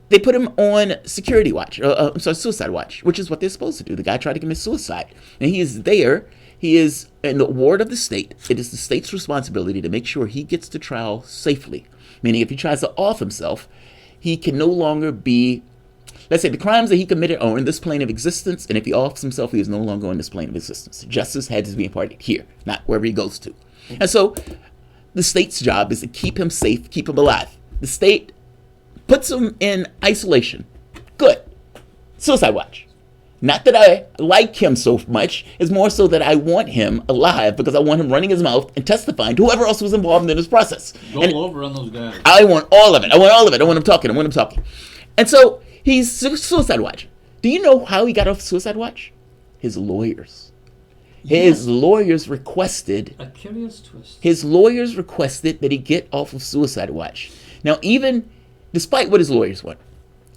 they put him on security watch, suicide watch, which is what they're supposed to do. The guy tried to commit suicide. And he is there. He is in the ward of the state. It is the state's responsibility to make sure he gets to trial safely. Meaning if he tries to off himself, he can no longer be, let's say the crimes that he committed are in this plane of existence, and if he offs himself, he is no longer on this plane of existence. Justice has to be imparted here, not wherever he goes to. And so the state's job is to keep him safe, keep him alive. The state puts him in isolation. Good. Suicide watch. Not that I like him so much, it's more so that I want him alive because I want him running his mouth and testifying to whoever else was involved in this process. Go over on those guys. I want all of it. I want him talking. And so he's suicide watch. Do you know how he got off suicide watch? His lawyers. His lawyers requested. A curious twist. His lawyers requested that he get off of suicide watch. Now, even despite what his lawyers want,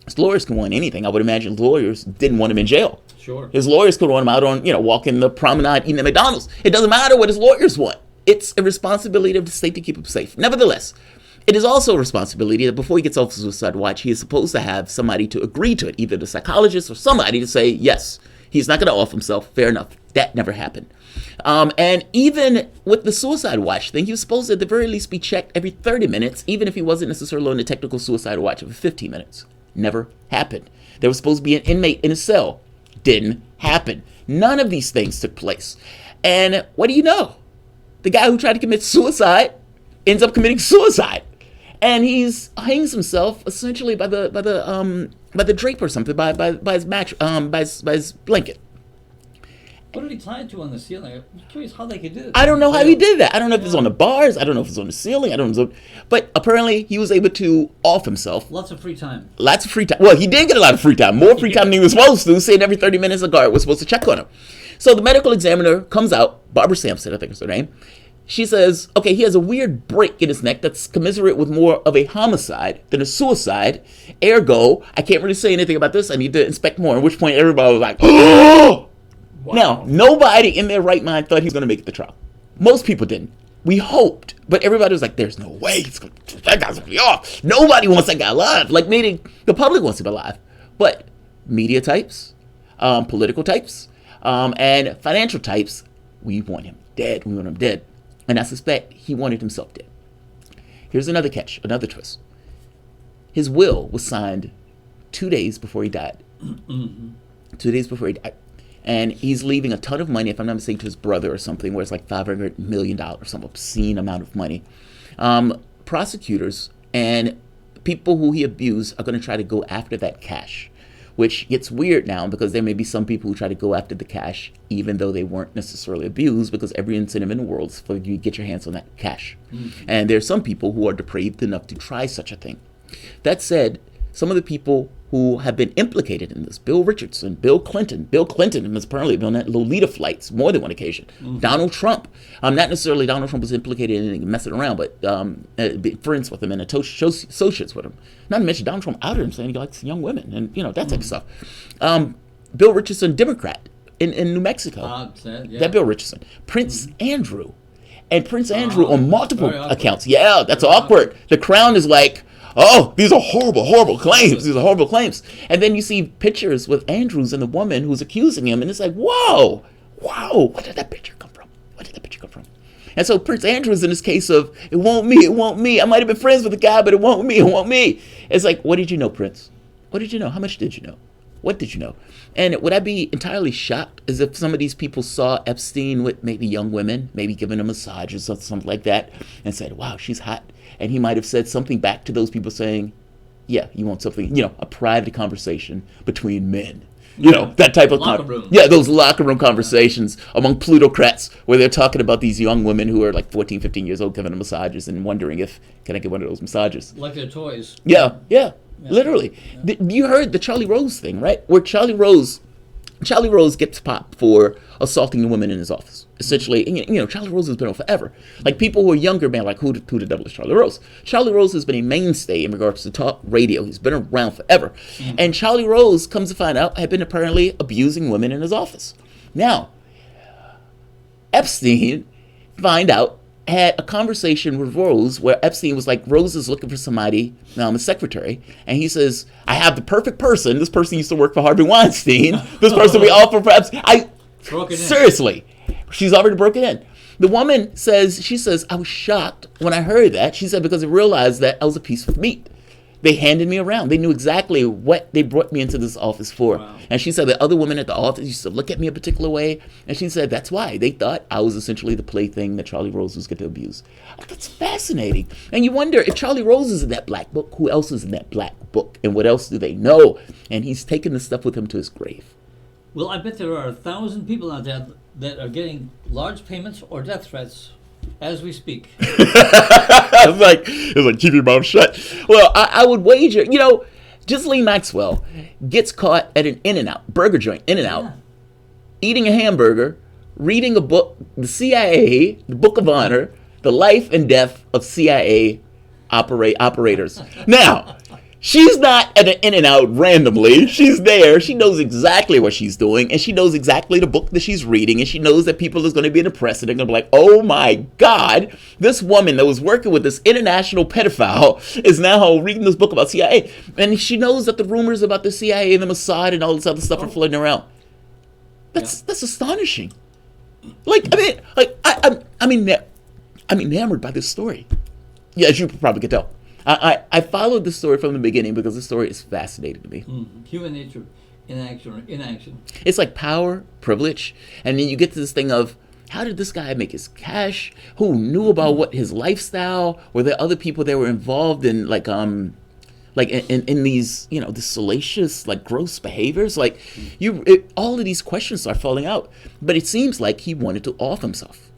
his lawyers can want anything. I would imagine lawyers didn't want him in jail. Sure. His lawyers could want him out on, walking the promenade, eating at McDonald's. It doesn't matter what his lawyers want. It's a responsibility of the state to keep him safe. Nevertheless, it is also a responsibility that before he gets off suicide watch, he is supposed to have somebody to agree to it, either the psychologist or somebody to say, yes, he's not going to off himself. Fair enough. That never happened. And even with the suicide watch thing, he was supposed to at the very least be checked every 30 minutes, even if he wasn't necessarily on the technical suicide watch of 15 minutes. Never happened. There was supposed to be an inmate in a cell. Didn't happen. None of these things took place. And what do you know? The guy who tried to commit suicide ends up committing suicide. And he's hangs himself essentially by the drape or something, by his match, by his blanket. What did he tie it to on the ceiling? I'm curious how they could do it. I don't know how he did that. I don't know if it's on the bars. I don't know if it's on the ceiling. I don't know. But apparently he was able to off himself. Lots of free time. Lots of free time. Well, he did get a lot of free time. More free time than he was supposed to. Saying every 30 minutes a guard was supposed to check on him. So the medical examiner comes out. Barbara Sampson, I think is her name. She says, okay, he has a weird break in his neck that's commensurate with more of a homicide than a suicide. Ergo, I can't really say anything about this. I need to inspect more. At which point everybody was like, oh! Wow. Now, nobody in their right mind thought he was going to make it to trial. Most people didn't. We hoped, but everybody was like, there's no way. That guy's going to be off. Nobody wants that guy alive. Like, meaning the public wants him alive. But media types, political types, and financial types, we want him dead. We want him dead. And I suspect he wanted himself dead. Here's another catch, another twist. His will was signed 2 days before he died. 2 days before he died. And he's leaving a ton of money, if I'm not mistaken, to his brother or something, where it's like $500 million, some obscene amount of money. Prosecutors and people who he abused are going to try to go after that cash, which gets weird now because there may be some people who try to go after the cash even though they weren't necessarily abused, because every incentive in the world is for you to get your hands on that cash. And there's some people who are depraved enough to try such a thing. That said, some of the people who have been implicated in this, Bill Richardson, Bill Clinton has apparently been on Lolita flights more than one occasion. Donald Trump, not necessarily Donald Trump was implicated in anything messing around, but friends with him and associates with him. Not to mention Donald Trump outed him saying he likes young women and that type of stuff. Bill Richardson, Democrat in New Mexico. That Bill Richardson. Prince Andrew. And Prince Andrew on multiple accounts. Yeah, that's awkward. The Crown is like, oh, these are horrible, horrible claims. These are horrible claims. And then you see pictures with Andrews and the woman who's accusing him, and it's like, whoa, where did that picture come from? And so Prince Andrews in this case of, it won't me. I might have been friends with the guy, but it won't me. It's like, what did you know, Prince? What did you know? How much did you know? What did you know? And would I be entirely shocked as if some of these people saw Epstein with maybe young women, maybe giving them massages or something like that, and said, wow, she's hot. And he might have said something back to those people saying, yeah, you want something, a private conversation between men. That type of those locker room conversations among plutocrats where they're talking about these young women who are like 14, 15 years old giving them massages and wondering if, can I get one of those massages? Like their toys. Yeah, literally. Yeah. You heard the Charlie Rose thing, right? Where Charlie Rose gets popped for assaulting the women in his office. Essentially, Charlie Rose has been on forever. Like, people who are younger, man, like, who the devil is Charlie Rose? Charlie Rose has been a mainstay in regards to talk radio. He's been around forever. And Charlie Rose, comes to find out, had been apparently abusing women in his office. Now, Epstein, find out, had a conversation with Rose where Epstein was like, Rose is looking for somebody, a secretary, and he says, I have the perfect person. This person used to work for Harvey Weinstein. This person we offer for Epstein. Seriously, she's already broken in. The woman says, I was shocked when I heard that. She said, because I realized that I was a piece of meat. They handed me around. They knew exactly what they brought me into this office for. Wow. And she said the other women at the office used to look at me a particular way. And she said that's why. They thought I was essentially the plaything that Charlie Rose was going to abuse. That's fascinating. And you wonder, if Charlie Rose is in that black book, who else is in that black book? And what else do they know? And he's taken the stuff with him to his grave. Well, I bet there are 1,000 people out there that are getting large payments or death threats as we speak. It's like keep your mouth shut. Well, I would wager, Ghislaine Maxwell gets caught at an In-N-Out, burger joint, In-N-Out, eating a hamburger, reading a book, the CIA, the Book of Honor, the life and death of CIA operators. Now, she's not at an In-N-Out randomly. She's there. She knows exactly what she's doing, and she knows exactly the book that she's reading, and she knows that people is going to be in the press, and they're going to be like, oh my God, this woman that was working with this international pedophile is now reading this book about CIA. And she knows that the rumors about the CIA and the Mossad and all this other stuff are floating around. That's astonishing. I'm enamored by this story. Yeah, as you probably could tell. I followed the story from the beginning because the story is fascinating to me. Human nature in action. It's like power, privilege, and then you get to this thing of, how did this guy make his cash? Who knew about what his lifestyle? Were there other people that were involved in in these, this salacious, gross behaviors? All of these questions start falling out. But it seems like he wanted to off himself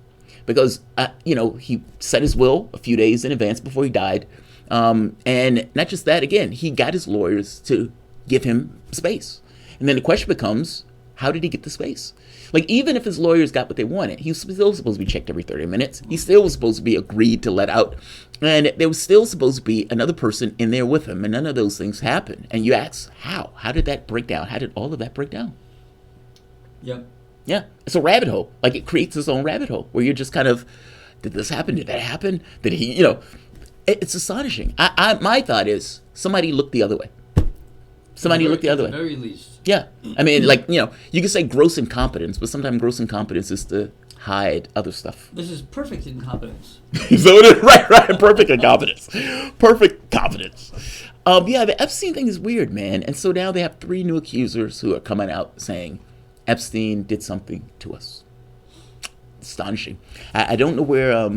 because, he set his will a few days in advance before he died. And not just that, again, he got his lawyers to give him space. And then the question becomes, how did he get the space? Even if his lawyers got what they wanted, he was still supposed to be checked every 30 minutes. He still was supposed to be agreed to let out. And there was still supposed to be another person in there with him. And none of those things happened. And you ask, how? How did that break down? How did all of that break down? Yep. Yeah. It's a rabbit hole. It creates its own rabbit hole where you're just kind of, did this happen? Did that happen? Did he, It's astonishing. My thought is somebody looked the other way. Somebody looked the other way. At the very least. Yeah. I mean, you can say gross incompetence, but sometimes gross incompetence is to hide other stuff. This is perfect incompetence. So it is, right. Perfect incompetence. Perfect competence. The Epstein thing is weird, man. And so now they have 3 new accusers who are coming out saying Epstein did something to us. Astonishing. I don't know where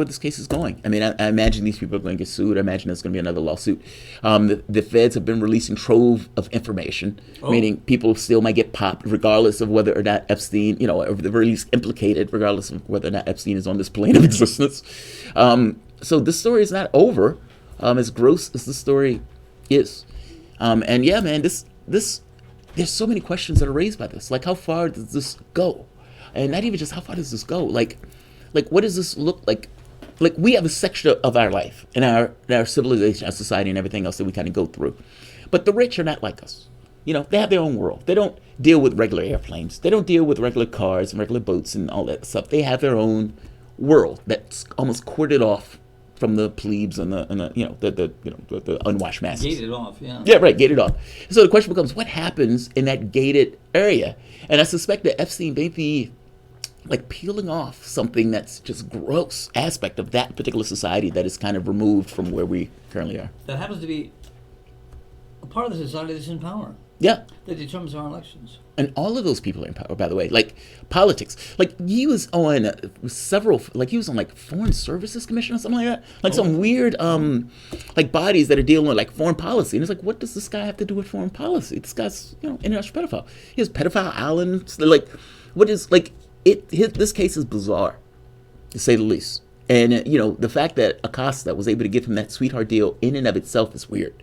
this case is going. I mean, I imagine these people are going to get sued. I imagine there's going to be another lawsuit. The feds have been releasing trove of information, meaning people still might get popped regardless of whether or not Epstein, or at the very least implicated, regardless of whether or not Epstein is on this plane of existence. So this story is not over, as gross as the story is. And yeah, man, this there's so many questions that are raised by this. How far does this go? And not even just how far does this go? What does this look like? We have a section of our life and our civilization, our society, and everything else that we kind of go through. But the rich are not like us. They have their own world. They don't deal with regular airplanes. They don't deal with regular cars and regular boats and all that stuff. They have their own world that's almost corded off from the plebes and the unwashed masses. Gated off, yeah. Yeah, right, gated off. So the question becomes, what happens in that gated area? And I suspect that Epstein may be peeling off something that's just gross aspect of that particular society that is kind of removed from where we currently are. That happens to be a part of the society that's in power. Yeah. That determines our elections. And all of those people are in power, by the way. Politics. He was on several, he was on Foreign Services Commission or something like that. Some weird, bodies that are dealing with foreign policy. And it's what does this guy have to do with foreign policy? This guy's, international pedophile. He has pedophile islands. What is, this case is bizarre, to say the least. And, the fact that Acosta was able to give him that sweetheart deal in and of itself is weird.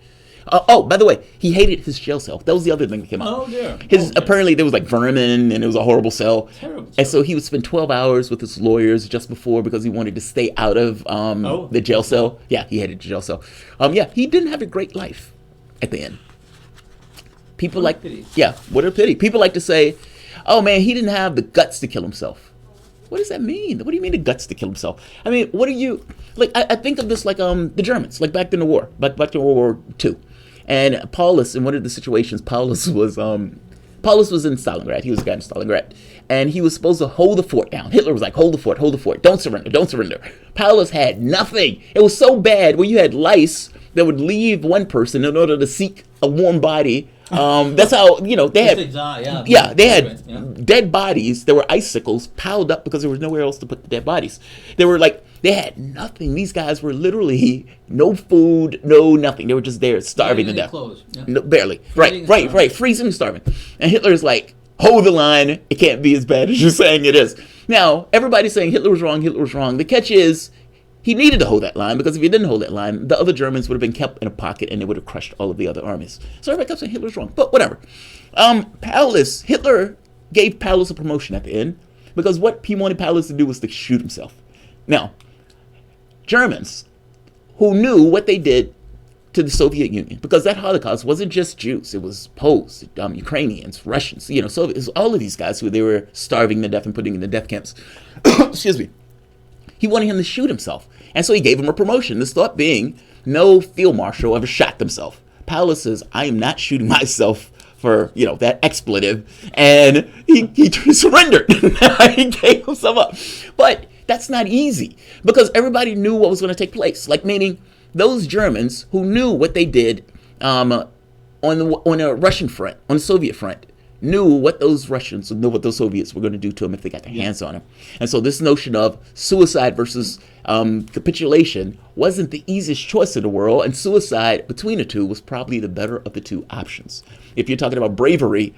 By the way, he hated his jail cell. That was the other thing that came out. Oh, dear. Apparently there was vermin and it was a horrible cell. Terrible. And so he would spend 12 hours with his lawyers just before because he wanted to stay out of the jail cell. Yeah, he hated the jail cell. He didn't have a great life at the end. People what a pity. Yeah, what a pity. People like to say, oh man, he didn't have the guts to kill himself. What does that mean? What do you mean the guts to kill himself? I mean, what are you like? I think of this like the Germans, like back in the war, back to World War II, and Paulus in one of the situations, Paulus was in Stalingrad. He was a guy in Stalingrad, and he was supposed to hold the fort down. Hitler was like, hold the fort, don't surrender, don't surrender. Paulus had nothing. It was so bad where you had lice that would leave one person in order to seek a warm body. That's how, they had, they had dead bodies. There were icicles piled up because there was nowhere else to put the dead bodies. They had nothing. These guys were literally no food, no nothing. They were just there starving to death. No, barely. Right. Freezing and starving. And Hitler's like, hold the line. It can't be as bad as you're saying it is. Now, everybody's saying Hitler was wrong. The catch is, he needed to hold that line, because if he didn't hold that line, the other Germans would have been kept in a pocket and they would have crushed all of the other armies. So everybody kept saying Hitler's wrong, but whatever. Hitler gave Paulus a promotion at the end, because what he wanted Paulus to do was to shoot himself. Now, Germans who knew what they did to the Soviet Union, because that Holocaust wasn't just Jews, it was Poles, Ukrainians, Russians, Soviets, all of these guys who they were starving to death and putting in the death camps. Excuse me. He wanted him to shoot himself. And so he gave him a promotion. This thought being, no field marshal ever shot themselves. Paulus says, I am not shooting myself for, that expletive. And he surrendered. He gave himself up. But that's not easy, because everybody knew what was going to take place. Like, meaning those Germans who knew what they did on the Russian front, on the Soviet front, knew what those Soviets were going to do to him if they got their hands on him. And so this notion of suicide versus capitulation wasn't the easiest choice in the world, and suicide between the two was probably the better of the two options. If you're talking about bravery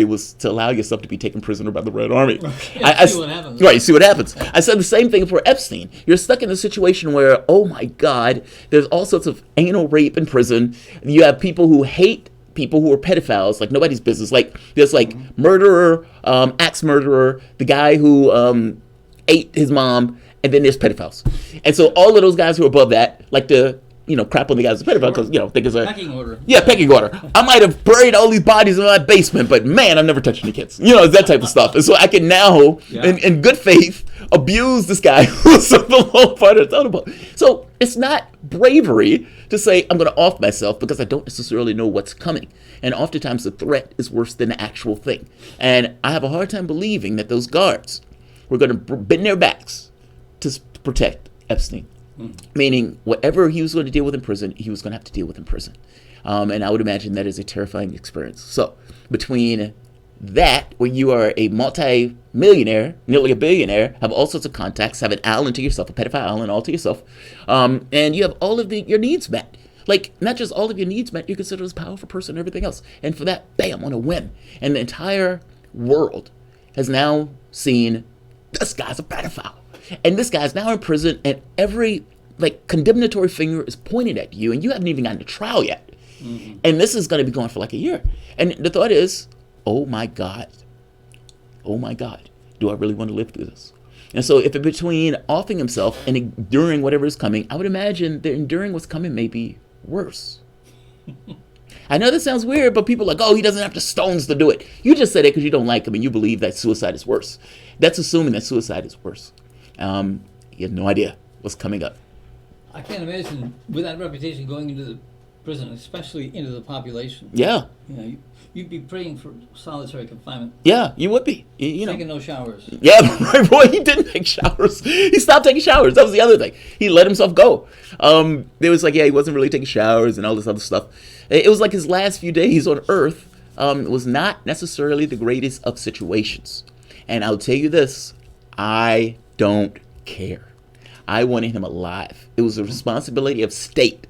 was to allow yourself to be taken prisoner by the Red Army. See what happens. Right, see what happens. I said the same thing for Epstein. You're stuck in a situation where, oh my God, there's all sorts of anal rape in prison. You have people who hate people who are pedophiles, like nobody's business. Like there's murderer, axe murderer, the guy who ate his mom, and then there's pedophiles. And so all of those guys who are above that like to crap on the guys who are pedophile, because think it's a pecking order. Yeah, pecking order. I might have buried all these bodies in my basement, but man, I'm never touching the kids. It's that type of stuff. And so I can now, in good faith, abuse this guy who's the low part of the totem pole. So it's not bravery to say I'm going to off myself because I don't necessarily know what's coming. And oftentimes the threat is worse than the actual thing. And I have a hard time believing that those guards were going to bend their backs to protect Epstein. Meaning whatever he was going to deal with in prison, he was going to have to deal with in prison. And I would imagine that is a terrifying experience. So between that, when you are a multi-millionaire, nearly a billionaire, have all sorts of contacts, have an island to yourself, a pedophile island all to yourself, and you have all of your needs met. Like, not just all of your needs met, you're considered as a powerful person and everything else. And for that, bam, on a whim. And the entire world has now seen, this guy's a pedophile. And this guy's now in prison, and every condemnatory finger is pointed at you, and you haven't even gotten to trial yet. Mm-hmm. And this is going to be going for a year. And the thought is, oh my God, do I really want to live through this? And so if between offing himself and enduring whatever is coming, I would imagine that enduring what's coming may be worse. I know this sounds weird, but people are like, oh, he doesn't have the stones to do it. You just said it because you don't like him and you believe that suicide is worse. That's assuming that suicide is worse. You have no idea what's coming up. I can't imagine with that reputation going into the prison, especially into the population. Yeah. You'd be praying for solitary confinement. Yeah, you would be. Taking no showers. Yeah, right, boy. He didn't take showers. He stopped taking showers. That was the other thing. He let himself go. There was he wasn't really taking showers and all this other stuff. It was like his last few days on Earth was not necessarily the greatest of situations. And I'll tell you this, I don't care. I wanted him alive. It was a responsibility of state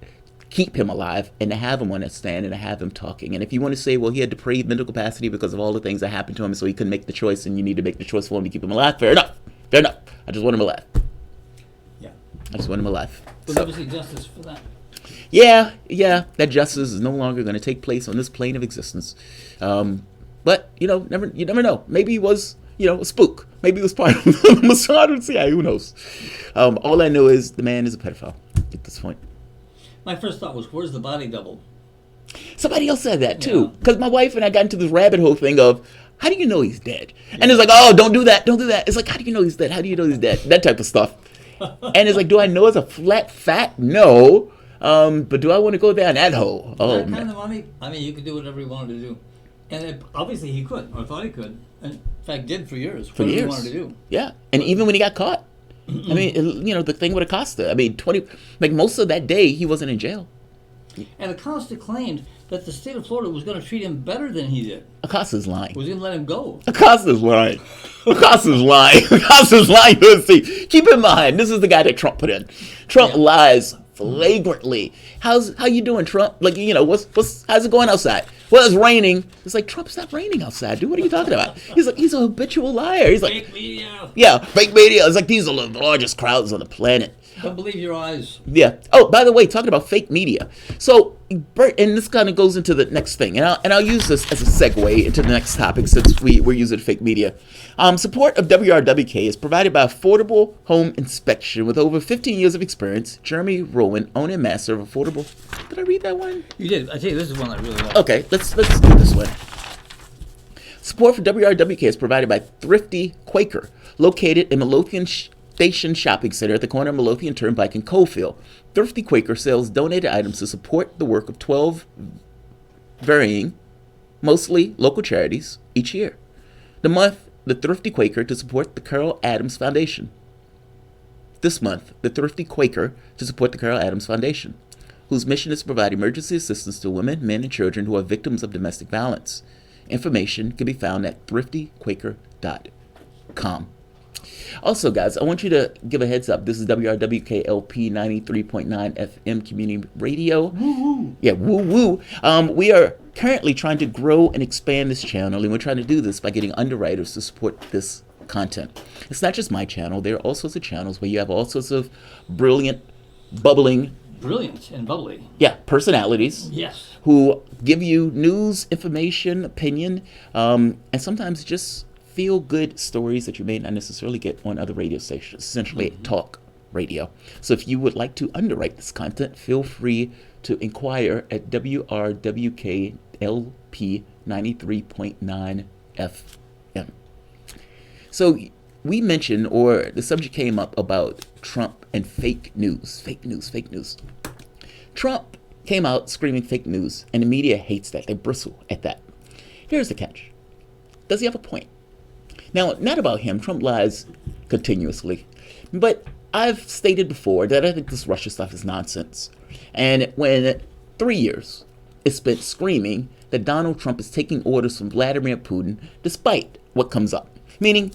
keep him alive and to have him on that stand and to have him talking. And if you want to say, well, he had depraved mental capacity because of all the things that happened to him, so he couldn't make the choice and you need to make the choice for him to keep him alive, fair enough. I just want him alive. Yeah. I just want him alive. We'll never see justice for that. Yeah, that justice is no longer going to take place on this plane of existence. But, you never know. Maybe he was, a spook. Maybe he was part of the Mossad or the CIA, who knows? All I know is the man is a pedophile at this point. My first thought was, where's the body double? Somebody else said that too, because my wife and I got into this rabbit hole thing of How do you know he's dead? And it's like, oh, don't do that. Don't do that. It's like, how do you know he's dead? How do you know he's dead? That type of stuff. And it's like, do I know it's a flat fact? No. But do I want to go down that hole? Oh, that man. kind of money, I mean, you could do whatever you wanted to do. And obviously he could, or thought he could. And in fact, did for years. For whatever years. he wanted to do. Yeah. And even when he got caught, I mean, the thing with Acosta, I mean, most of that day, he wasn't in jail. And Acosta claimed that the state of Florida was going to treat him better than he did. Acosta's lying. Was going to let him go. Acosta's lying. Acosta's lying. Acosta's lying. See, keep in mind, this is the guy that Trump put in. Trump lies flagrantly. How you doing, Trump? Like, how's it going outside? Well, it's raining. It's like, Trump, it's not raining outside, dude. What are you talking about? He's like, he's a habitual liar. He's like, Fake media. yeah, fake media. It's like, these are the largest crowds on the planet. Don't believe your eyes. Yeah. Oh, by the way, talking about fake media. So, and this kind of goes into the next thing, and I'll use this as a segue into the next topic since we're using fake media. Support of WRWK is provided by Affordable Home Inspection with over 15 years of experience. Jeremy Rowan, owner and master of Affordable. Did I read that one? You did. I tell you, this is one I really like. Okay, let's do this one. Support for WRWK is provided by Thrifty Quaker, located in Midlothian Station Shopping Center at the corner of Midlothian Turnpike in Coalfield. Thrifty Quaker sells donated items to support the work of 12 varying, mostly local charities each year. The Thrifty Quaker to support the Carol Adams Foundation. This month, the Thrifty Quaker to support the Carol Adams Foundation, whose mission is to provide emergency assistance to women, men, and children who are victims of domestic violence. Information can be found at thriftyquaker.com. Also, guys, I want you to give a heads up. This is WRWKLP 93.9 FM Community Radio. Woo-woo. Yeah, woo-woo. We are currently trying to grow and expand this channel, and we're trying to do this by getting underwriters to support this content. It's not just my channel. There are all sorts of channels where you have all sorts of brilliant, bubbling, Brilliant and bubbly. personalities. Yes. Who give you news, information, opinion, and sometimes just feel-good stories that you may not necessarily get on other radio stations, essentially talk radio. So if you would like to underwrite this content, feel free to inquire at WRWKLP 93.9 FM. So we mentioned, or the subject came up about Trump and fake news. Fake news, fake news. Trump came out screaming fake news, and the media hates that. They bristle at that. Here's the catch. Does he have a point? Now, not about him. Trump lies continuously. But I've stated before that I think this Russia stuff is nonsense. And when 3 years is spent screaming that Donald Trump is taking orders from Vladimir Putin, despite what comes up. Meaning,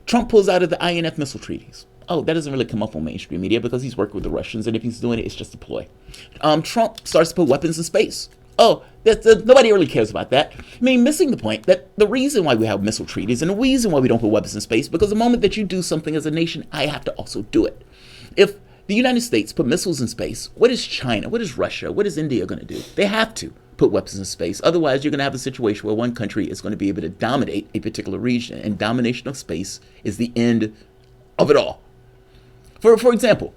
Trump pulls out of the INF missile treaties. Oh, that doesn't really come up on mainstream media because he's working with the Russians, and if he's doing it, it's just a ploy. Trump starts to put weapons in space. Oh, nobody really cares about that. I mean, missing the point that the reason why we have missile treaties and the reason why we don't put weapons in space, because the moment that you do something as a nation, I have to also do it. If the United States put missiles in space, what is China, what is Russia, what is India going to do? They have to put weapons in space. Otherwise, you're going to have a situation where one country is going to be able to dominate a particular region, and domination of space is the end of it all. For example,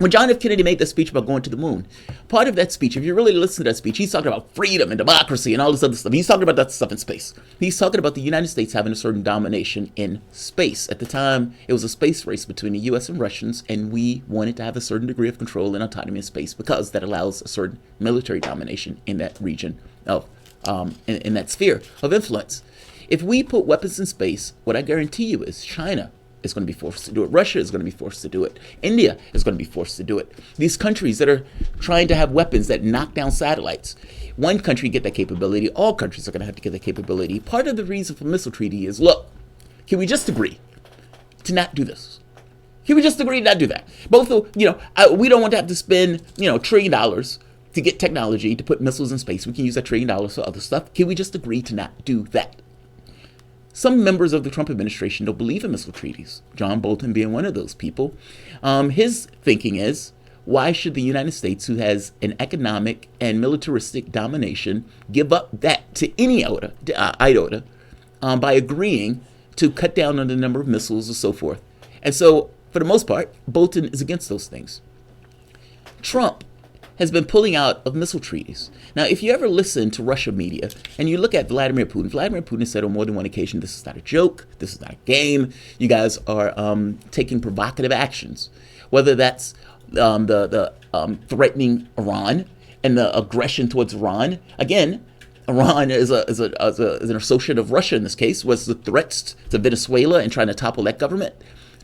when John F. Kennedy made that speech about going to the moon, part of that speech, if you really listen to that speech, he's talking about freedom and democracy and all this other stuff. He's talking about that stuff in space. He's talking about the United States having a certain domination in space. At the time, it was a space race between the U.S. and Russians, and we wanted to have a certain degree of control and autonomy in space because that allows a certain military domination in that region of, in that sphere of influence. If we put weapons in space, what I guarantee you is China is going to be forced to do it. Russia is going to be forced to do it. India is going to be forced to do it. These countries that are trying to have weapons that knock down satellites, one country get that capability, all countries are going to have to get that capability. Part of the reason for missile treaty is, look, can we just agree to not do this? Can we just agree to not do that? Both, we don't want to have to spend, $1 trillion to get technology to put missiles in space. We can use that $1 trillion for other stuff. Can we just agree to not do that? Some members of the Trump administration don't believe in missile treaties, John Bolton being one of those people. His thinking is, why should the United States, who has an economic and militaristic domination, give up that to any iota by agreeing to cut down on the number of missiles and so forth? And so, for the most part, Bolton is against those things. Trump has been pulling out of missile treaties. Now, if you ever listen to Russia media and you look at Vladimir Putin has said on more than one occasion, this is not a joke, this is not a game, you guys are taking provocative actions. Whether that's threatening Iran and the aggression towards Iran. Again, Iran is an associate of Russia in this case, was the threats to Venezuela and trying to topple that government.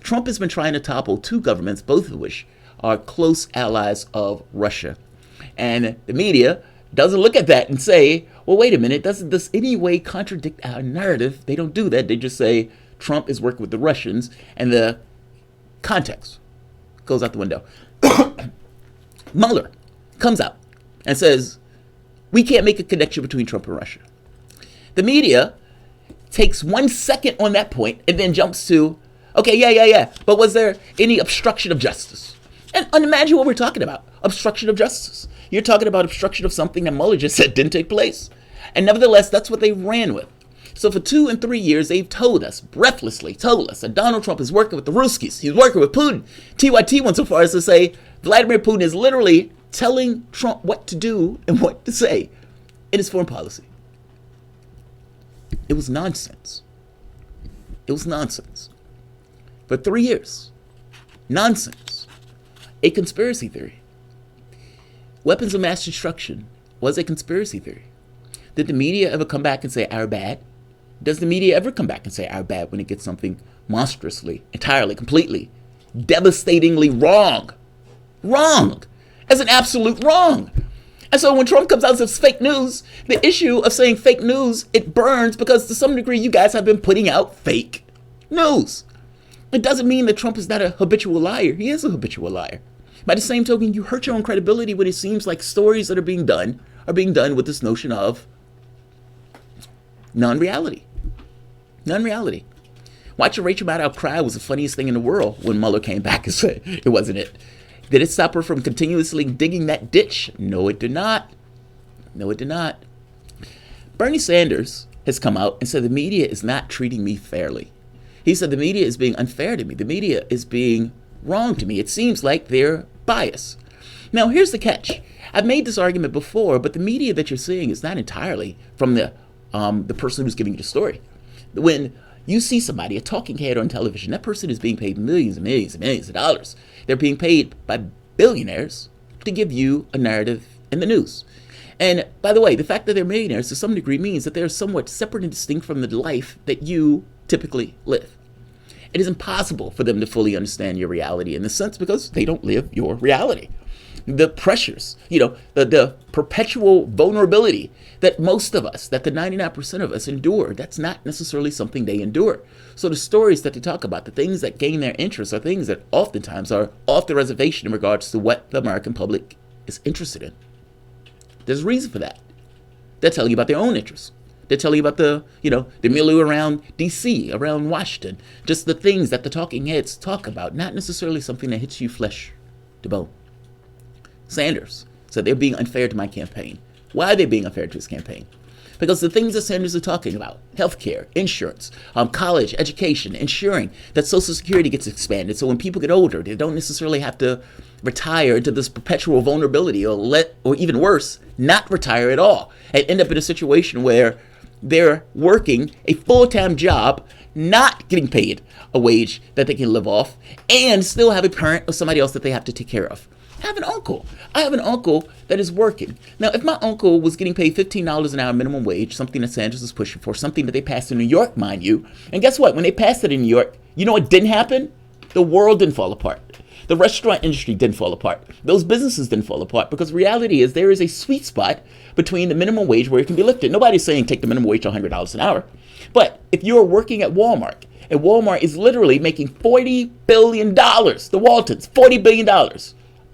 Trump has been trying to topple two governments, both of which are close allies of Russia. And the media doesn't look at that and say, well, wait a minute, doesn't this any way contradict our narrative? They don't do that. They just say Trump is working with the Russians, and the context goes out the window. Mueller comes out and says, we can't make a connection between Trump and Russia. The media takes 1 second on that point and then jumps to, okay, yeah. But was there any obstruction of justice? And imagine what we're talking about, obstruction of justice. You're talking about obstruction of something that Mueller just said didn't take place. And nevertheless, that's what they ran with. So for 2 and 3 years, they've breathlessly told us that Donald Trump is working with the Ruskies. He's working with Putin. TYT went so far as to say Vladimir Putin is literally telling Trump what to do and what to say in his foreign policy. It was nonsense. It was nonsense. For 3 years. Nonsense. A conspiracy theory. Weapons of mass destruction was a conspiracy theory. Did the media ever come back and say our bad? Does the media ever come back and say our bad when it gets something monstrously, entirely, completely, devastatingly wrong? Wrong. As an absolute wrong. And so when Trump comes out and says fake news, the issue of saying fake news, it burns because to some degree you guys have been putting out fake news. It doesn't mean that Trump is not a habitual liar. He is a habitual liar. By the same token, you hurt your own credibility when it seems like stories that are being done with this notion of non-reality. Non-reality. Watching Rachel Maddow cry was the funniest thing in the world when Mueller came back and said it wasn't it. Did it stop her from continuously digging that ditch? No, it did not. No, it did not. Bernie Sanders has come out and said the media is not treating me fairly. He said the media is being unfair to me. The media is being wrong to me. It seems like they're biased. Now, here's the catch. I've made this argument before, but the media that you're seeing is not entirely from the person who's giving you the story. When you see somebody, a talking head on television, that person is being paid millions and millions and millions of dollars. They're being paid by billionaires to give you a narrative in the news. And by the way, the fact that they're millionaires to some degree means that they're somewhat separate and distinct from the life that you typically live. It is impossible for them to fully understand your reality in the sense because they don't live your reality. The pressures, the perpetual vulnerability that most of us, that the 99% of us endure, that's not necessarily something they endure. So the stories that they talk about, the things that gain their interest are things that oftentimes are off the reservation in regards to what the American public is interested in. There's a reason for that. They're telling you about their own interests. They're telling you about the milieu around D.C., around Washington, just the things that the talking heads talk about, not necessarily something that hits you flesh to bone. Sanders said they're being unfair to my campaign. Why are they being unfair to his campaign? Because the things that Sanders are talking about, healthcare, insurance, college, education, ensuring that Social Security gets expanded so when people get older, they don't necessarily have to retire into this perpetual vulnerability or even worse, not retire at all and end up in a situation where they're working a full-time job, not getting paid a wage that they can live off, and still have a parent or somebody else that they have to take care of. I have an uncle that is working. Now, if my uncle was getting paid $15 an hour minimum wage, something that Sanders is pushing for, something that they passed in New York, mind you, and guess what? When they passed it in New York, you know what didn't happen? The world didn't fall apart. The restaurant industry didn't fall apart. Those businesses didn't fall apart because reality is there is a sweet spot between the minimum wage where it can be lifted. Nobody's saying take the minimum wage to $100 an hour. But if you're working at Walmart, and Walmart is literally making $40 billion, the Waltons, $40 billion,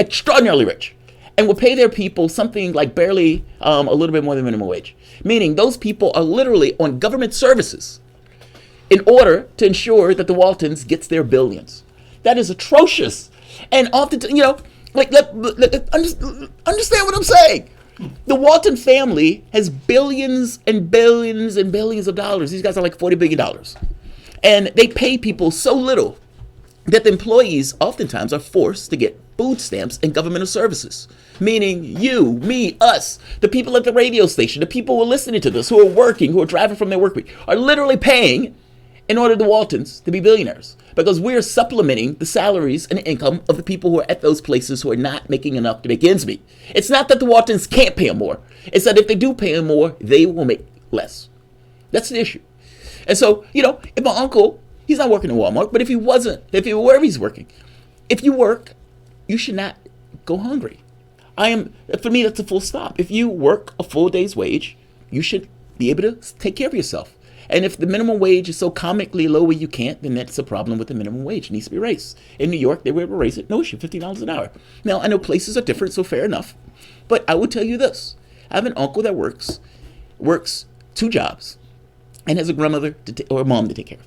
extraordinarily rich, and will pay their people something like barely a little bit more than minimum wage. Meaning those people are literally on government services in order to ensure that the Waltons gets their billions. That is atrocious. And often, understand what I'm saying. The Walton family has billions and billions and billions of dollars. These guys are like $40 billion. And they pay people so little that the employees oftentimes are forced to get food stamps and governmental services. Meaning you, me, us, the people at the radio station, the people who are listening to this, who are working, who are driving from their work week, are literally paying in order the Waltons to be billionaires. Because we're supplementing the salaries and income of the people who are at those places who are not making enough to make ends meet. It's not that the Waltons can't pay them more. It's that if they do pay them more, they will make less. That's the issue. And so, if my uncle, he's not working in Walmart, but if he were wherever he's working, if you work, you should not go hungry. For me, that's a full stop. If you work a full day's wage, you should be able to take care of yourself. And if the minimum wage is so comically low where you can't, then that's a problem with the minimum wage. It needs to be raised. In New York, they were able to raise it. No issue, $15 an hour. Now, I know places are different, so fair enough. But I will tell you this. I have an uncle that works 2 jobs and has a grandmother or a mom to take care of.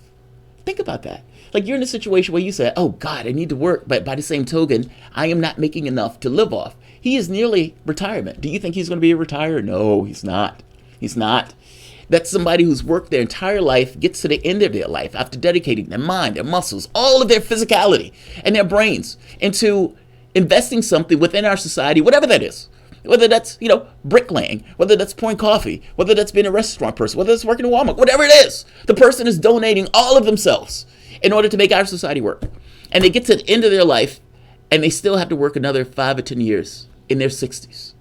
Think about that. Like, you're in a situation where you say, oh, God, I need to work. But by the same token, I am not making enough to live off. He is nearly retirement. Do you think he's going to be a retired? No, he's not. He's not. That's somebody who's worked their entire life, gets to the end of their life after dedicating their mind, their muscles, all of their physicality and their brains into investing something within our society, whatever that is. Whether that's, bricklaying, whether that's pouring coffee, whether that's being a restaurant person, whether it's working in Walmart, whatever it is. The person is donating all of themselves in order to make our society work. And they get to the end of their life and they still have to work another 5 or 10 years in their 60s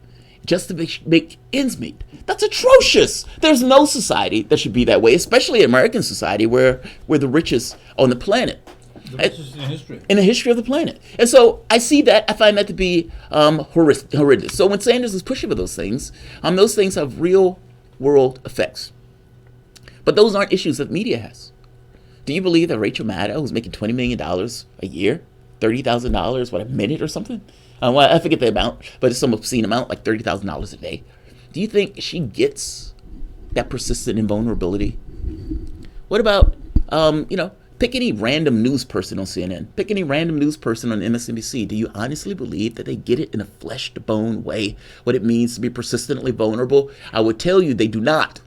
just to make ends meet. That's atrocious. There's no society that should be that way, especially American society where we're the richest on the planet. The richest in history. In the history of the planet. And so I see that, I find that to be horrendous. So when Sanders is pushing for those things have real world effects. But those aren't issues that media has. Do you believe that Rachel Maddow, who's making $20 million a year, $30,000, a minute or something? Well, I forget the amount, but it's some obscene amount, like $30,000 a day. Do you think she gets that persistent invulnerability? What about, pick any random news person on CNN. Pick any random news person on MSNBC. Do you honestly believe that they get it in a flesh-to-bone way, what it means to be persistently vulnerable? I would tell you they do not.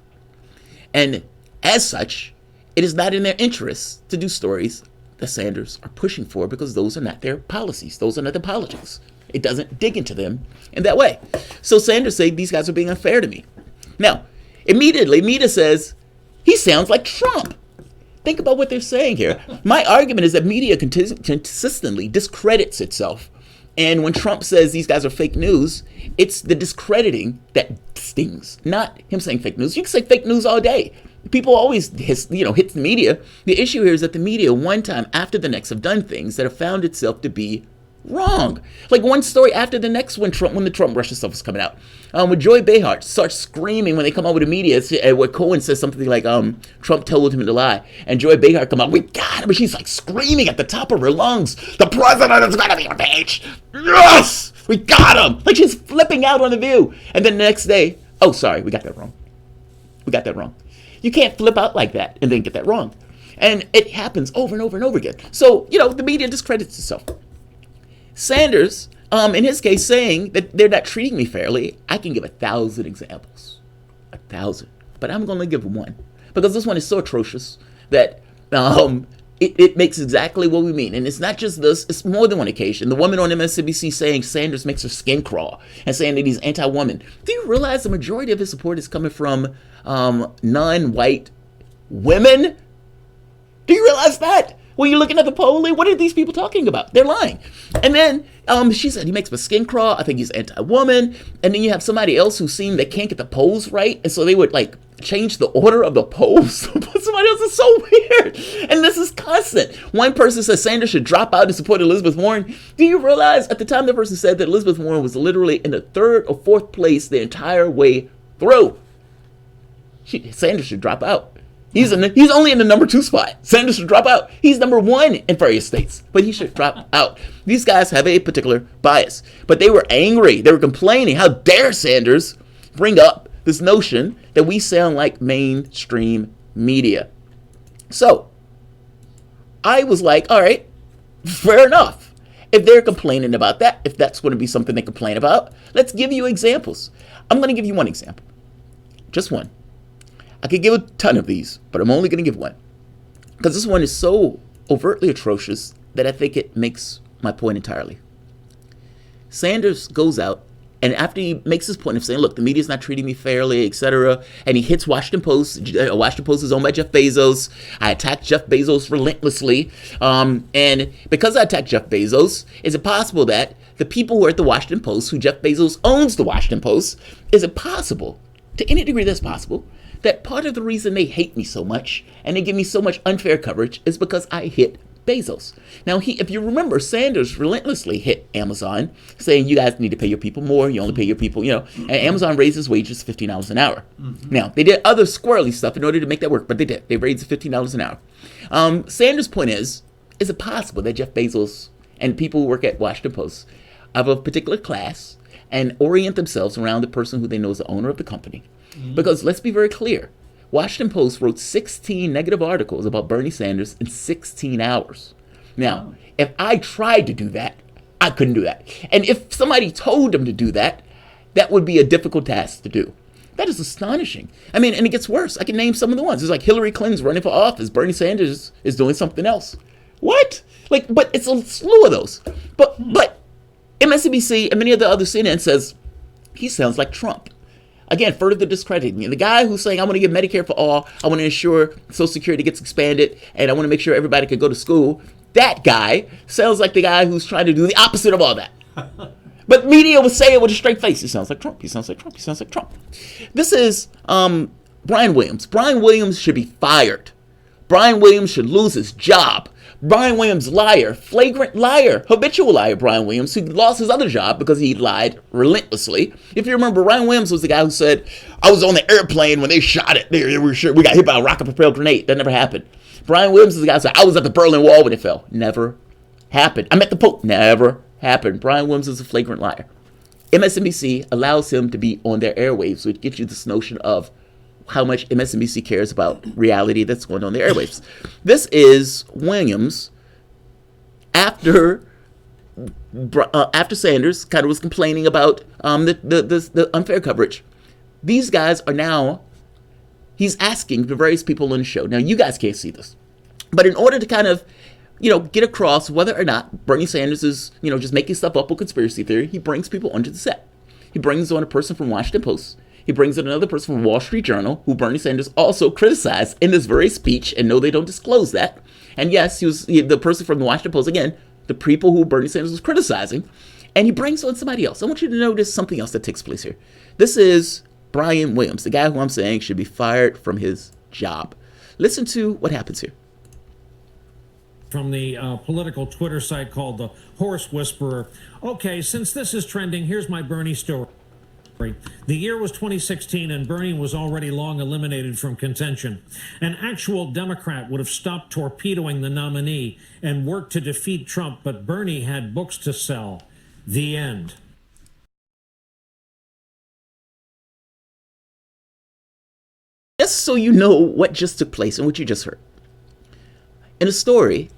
And as such, it is not in their interest to do stories that Sanders are pushing for because those are not their policies. Those are not their politics. It doesn't dig into them in that way. So Sanders said, these guys are being unfair to me. Now, immediately, media says, he sounds like Trump. Think about what they're saying here. My argument is that media consistently discredits itself. And when Trump says these guys are fake news, it's the discrediting that stings, not him saying fake news. You can say fake news all day. People always hit the media. The issue here is that the media, one time after the next, have done things that have found itself to be wrong. Like one story after the next when the Trump Russia stuff was coming out. When Joy Behar starts screaming when they come out with the media, where Cohen says something like, Trump told him to lie. And Joy Behar come out, we got him. And she's like screaming at the top of her lungs, the president is going to be impeached. Yes, we got him. Like she's flipping out on The View. And then the next day, oh, sorry, we got that wrong. You can't flip out like that and then get that wrong. And it happens over and over and over again. So, the media discredits itself. Sanders, in his case, saying that they're not treating me fairly, I can give 1,000 examples. 1,000. But I'm going to give one. Because this one is so atrocious that it makes exactly what we mean. And it's not just this, it's more than one occasion. The woman on MSNBC saying Sanders makes her skin crawl and saying that he's anti-woman. Do you realize the majority of his support is coming from non-white women? Do you realize that? When you're looking at the polling, what are these people talking about? They're lying. And then she said he makes my skin crawl. I think he's anti-woman. And then you have somebody else who seemed they can't get the polls right. And so they would change the order of the polls. Somebody else is so weird. And this is constant. One person says Sanders should drop out and support Elizabeth Warren. Do you realize at the time the person said that Elizabeth Warren was literally in the 3rd or 4th place the entire way through? Sanders should drop out. He's only in the number 2 spot. Sanders should drop out. He's number 1 in various states, but he should drop out. These guys have a particular bias, but they were angry. They were complaining. How dare Sanders bring up this notion that we sound like mainstream media? So I was like, all right, fair enough. If they're complaining about that, if that's going to be something they complain about, let's give you examples. I'm going to give you one example. Just one. I could give a ton of these, but I'm only going to give one. Because this one is so overtly atrocious that I think it makes my point entirely. Sanders goes out, and after he makes his point of saying, look, the media's not treating me fairly, etc., and he hits Washington Post. Washington Post is owned by Jeff Bezos. I attacked Jeff Bezos relentlessly. And because I attacked Jeff Bezos, is it possible that the people who are at the Washington Post, who Jeff Bezos owns the Washington Post, is it possible, to any degree that's possible, that part of the reason they hate me so much and they give me so much unfair coverage is because I hit Bezos? Now, if you remember, Sanders relentlessly hit Amazon, saying you guys need to pay your people more. You only pay your people, and Amazon raises wages $15 an hour. Mm-hmm. Now, they did other squirrely stuff in order to make that work, but they did. They raised $15 an hour. Sanders' point is it possible that Jeff Bezos and people who work at Washington Post of a particular class and orient themselves around the person who they know is the owner of the company? Mm-hmm. Because let's be very clear. Washington Post wrote 16 negative articles about Bernie Sanders in 16 hours. Now, if I tried to do that, I couldn't do that. And if somebody told them to do that, that would be a difficult task to do. That is astonishing. I mean, and it gets worse. I can name some of the ones. It's like Hillary Clinton's running for office. Bernie Sanders is doing something else. What? But it's a slew of those. But MSNBC and many of the other CNN says he sounds like Trump. Again, further discrediting me. The guy who's saying, I want to give Medicare for all, I want to ensure Social Security gets expanded, and I want to make sure everybody can go to school. That guy sounds like the guy who's trying to do the opposite of all that. But media will say it with a straight face. He sounds like Trump. He sounds like Trump. He sounds like Trump. This is Brian Williams. Brian Williams should be fired. Brian Williams should lose his job. Brian Williams, liar, flagrant liar, habitual liar, Brian Williams, who lost his other job because he lied relentlessly. If you remember, Brian Williams was the guy who said, I was on the airplane when they shot it. We got hit by a rocket-propelled grenade. That never happened. Brian Williams is the guy who said, I was at the Berlin Wall when it fell. Never happened. I met the Pope. Never happened. Brian Williams is a flagrant liar. MSNBC allows him to be on their airwaves, so it gives you this notion of how much MSNBC cares about reality that's going on the airwaves. This is Williams after Sanders kind of was complaining about the unfair coverage. These guys are now, he's asking the various people on the show. Now, you guys can't see this, but in order to kind of, get across whether or not Bernie Sanders is, just making stuff up with conspiracy theory, he brings people onto the set. He brings on a person from Washington Post. He brings in another person from Wall Street Journal, who Bernie Sanders also criticized in this very speech, and no, they don't disclose that. And yes, he was the person from the Washington Post, again, the people who Bernie Sanders was criticizing, and he brings on somebody else. I want you to notice something else that takes place here. This is Brian Williams, the guy who I'm saying should be fired from his job. Listen to what happens here. From the political Twitter site called the Horse Whisperer. Okay, since this is trending, here's my Bernie story. The year was 2016, and Bernie was already long eliminated from contention. An actual Democrat would have stopped torpedoing the nominee and worked to defeat Trump, but Bernie had books to sell. The end. Just so you know what just took place and what you just heard. In a story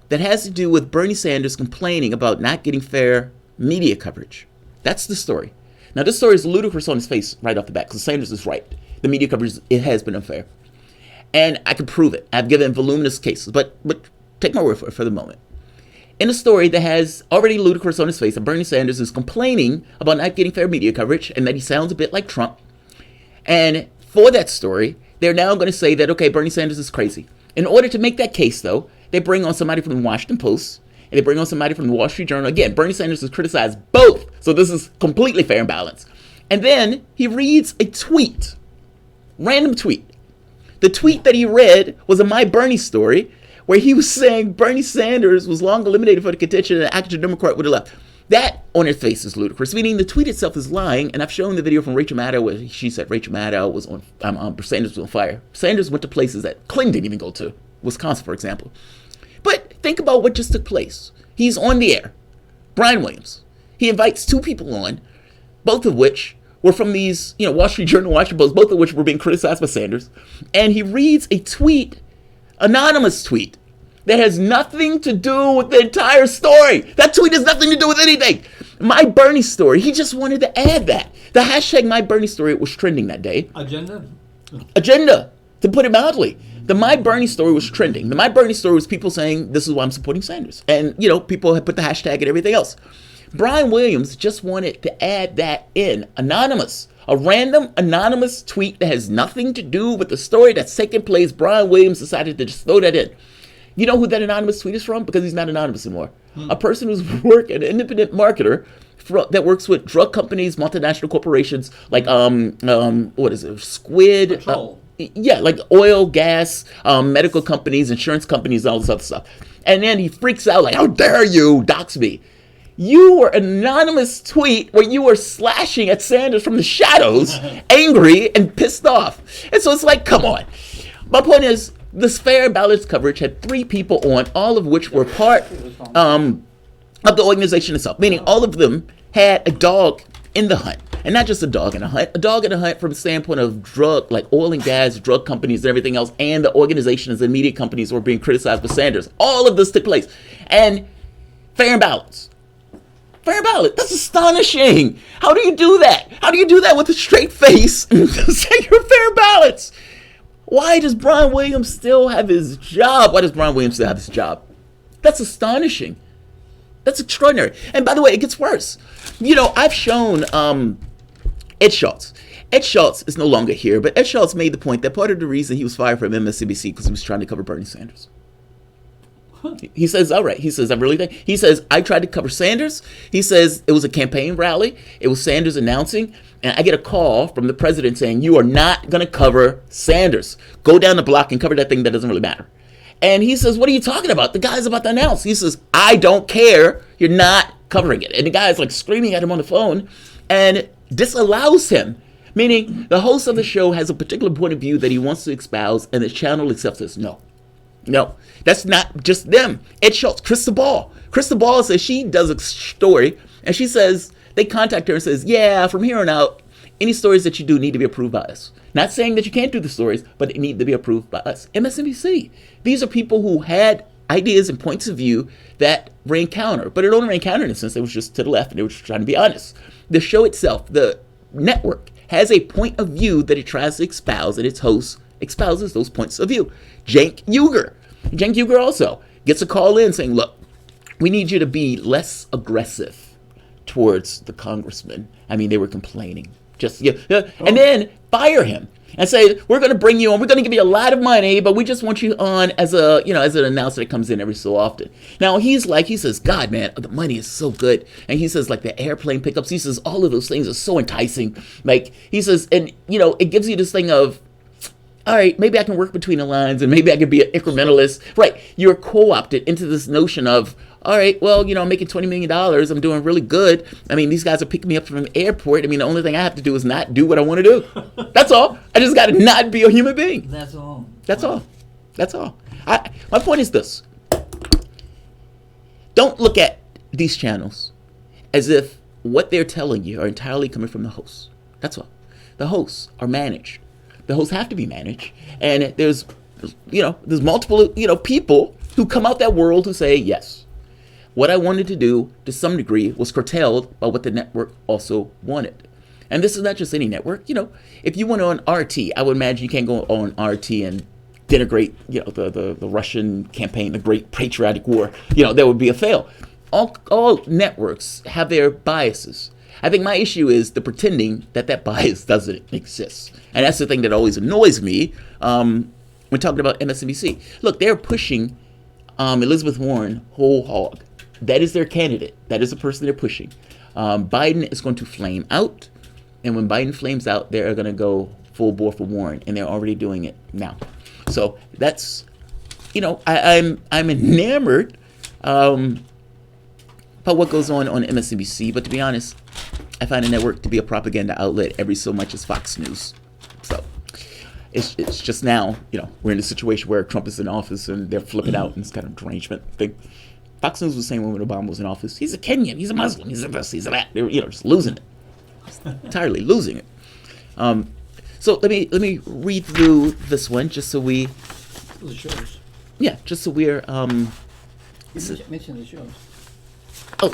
that has to do with Bernie Sanders complaining about not getting fair media coverage. That's the story. Now, this story is ludicrous on its face right off the bat because Sanders is right. The media coverage, it has been unfair. And I can prove it. I've given voluminous cases, but take my word for the moment. In a story that has already ludicrous on its face, that Bernie Sanders is complaining about not getting fair media coverage and that he sounds a bit like Trump. And for that story, they're now going to say that, okay, Bernie Sanders is crazy. In order to make that case, though, they bring on somebody from the Washington Post, and they bring on somebody from the Wall Street Journal. Again, Bernie Sanders has criticized both, so this is completely fair and balanced. And then he reads a tweet, random tweet. The tweet that he read was a My Bernie story, where he was saying Bernie Sanders was long eliminated for the contention and an active Democrat would have left. That, on its face, is ludicrous, meaning the tweet itself is lying, and I've shown the video from Rachel Maddow where she said Rachel Maddow was on, Sanders was on fire. Sanders went to places that Clinton didn't even go to, Wisconsin, for example. But think about what just took place. He's on the air, Brian Williams. He invites two people on, both of which were from these, Wall Street Journal, Washington Post, both of which were being criticized by Sanders. And he reads a tweet, anonymous tweet, that has nothing to do with the entire story. That tweet has nothing to do with anything. My Bernie story, he just wanted to add that. The hashtag My Bernie story was trending that day. Agenda, to put it mildly. The My Bernie story was trending. The My Bernie story was people saying, this is why I'm supporting Sanders. And, people had put the hashtag and everything else. Brian Williams just wanted to add that in. Anonymous. A random anonymous tweet that has nothing to do with the story that's taking place. Brian Williams decided to just throw that in. You know who that anonymous tweet is from? Because he's not anonymous anymore. A person who's an independent marketer that works with drug companies, multinational corporations, like what is it, Squid? Yeah, like oil, gas, medical companies, insurance companies, all this other stuff. And then he freaks out like, "How dare you dox me?" You were an anonymous tweet where you were slashing at Sanders from the shadows, angry and pissed off. And so it's like, come on. My point is, this fair and balanced coverage had 3 people on, all of which were part of the organization itself, meaning all of them had a dog in the hunt. And not just a dog in a hunt from the standpoint of drug, like oil and gas, drug companies and everything else, and the organizations and media companies were being criticized by Sanders. All of this took place. And fair and balanced. Fair ballot. That's astonishing. How do you do that? How do you do that with a straight face and say you're fair ballots? Why does Brian Williams still have his job? Why does Brian Williams still have his job? That's astonishing. That's extraordinary. And by the way, it gets worse. You know, I've shown Ed Schultz. Ed Schultz is no longer here, but Ed Schultz made the point that part of the reason he was fired from MSNBC because he was trying to cover Bernie Sanders. He says, all right. He says, I really think. He says, I tried to cover Sanders. He says it was a campaign rally. It was Sanders announcing. And I get a call from the president saying, you are not going to cover Sanders. Go down the block and cover that thing that doesn't really matter. And he says, what are you talking about? The guy's about to announce. He says, I don't care. You're not covering it. And the guy's like screaming at him on the phone and disallows him. Meaning the host of the show has a particular point of view that he wants to espouse, and the channel accepts this. No, that's not just them. Ed Schultz, Krista Ball says she does a story, and she says they contact her and says, yeah, from here on out, any stories that you do need to be approved by us. Not saying that you can't do the stories, but they need to be approved by us. MSNBC. These are people who had ideas and points of view that ran counter, but it only ran counter in a sense. It was just to the left, and they were just trying to be honest. The show itself, the network, has a point of view that it tries to espouse, and its host espouses those points of view. Cenk Uygur also gets a call in saying, look, we need you to be less aggressive towards the congressman. I mean, they were complaining. And then fire him and say, we're going to bring you on. We're going to give you a lot of money, but we just want you on as as an announcer that comes in every so often. Now, he says, God, man, the money is so good. And he says, like the airplane pickups, he says, all of those things are so enticing. Like, he says, and, it gives you this thing of, all right, maybe I can work between the lines and maybe I can be an incrementalist. Right. You're co-opted into this notion of, all right, well, I'm making $20 million. I'm doing really good. I mean, these guys are picking me up from the airport. I mean, the only thing I have to do is not do what I want to do. That's all. I just got to not be a human being. That's all. That's all. That's all. My point is this. Don't look at these channels as if what they're telling you are entirely coming from the hosts. That's all. The hosts are managed. The hosts have to be managed, and there's multiple, people who come out that world who say, yes, what I wanted to do to some degree was curtailed by what the network also wanted. And this is not just any network. If you went on RT, I would imagine you can't go on RT and denigrate, the Russian campaign, the Great Patriotic War. That would be a fail. All networks have their biases. I think my issue is the pretending that bias doesn't exist. And that's the thing that always annoys me when talking about MSNBC. Look, they're pushing Elizabeth Warren whole hog. That is their candidate. That is the person they're pushing. Biden is going to flame out. And when Biden flames out, they're going to go full bore for Warren. And they're already doing it now. So that's, I'm enamored about what goes on MSNBC. But to be honest, I find the network to be a propaganda outlet every so much as Fox News. So it's just now, we're in a situation where Trump is in office and they're flipping out and it's kind of derangement thing. Fox News was saying when Obama was in office, he's a Kenyan, he's a Muslim, he's a this, he's a that. They're just losing it, entirely losing it. So let me read through this one just so we. The shows. Yeah, just so we're mention the shows.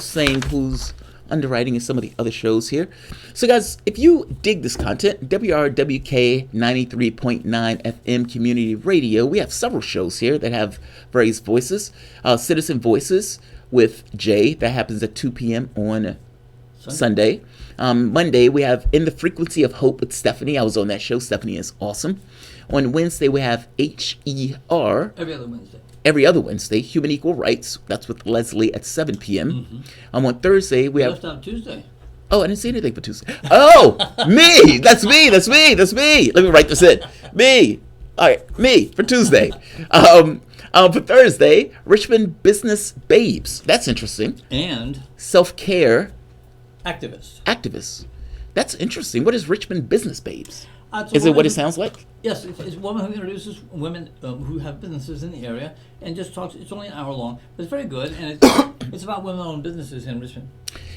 Saying who's underwriting in some of the other shows here. So guys, if you dig this content, WRWK 93.9 FM Community Radio, we have several shows here that have various voices. Citizen Voices with Jay. That happens at 2 p.m. on Sunday. Monday, we have In the Frequency of Hope with Stephanie. I was on that show. Stephanie is awesome. On Wednesday, we have HER. Every other Wednesday. Every other Wednesday, Human Equal Rights. That's with Leslie at 7 p.m. On Thursday, we have... Left out Tuesday. Oh, I didn't see anything for Tuesday. Oh, me. That's me. Let me write this in. Me. All right, me for Tuesday. For Thursday, Richmond Business Babes. That's interesting. And Self-care activists. That's interesting. What is Richmond Business Babes? Is it what it sounds like? Yes, it's a woman who introduces women who have businesses in the area and just talks. It's only an hour long, but it's very good, and it's about women-owned businesses in Richmond.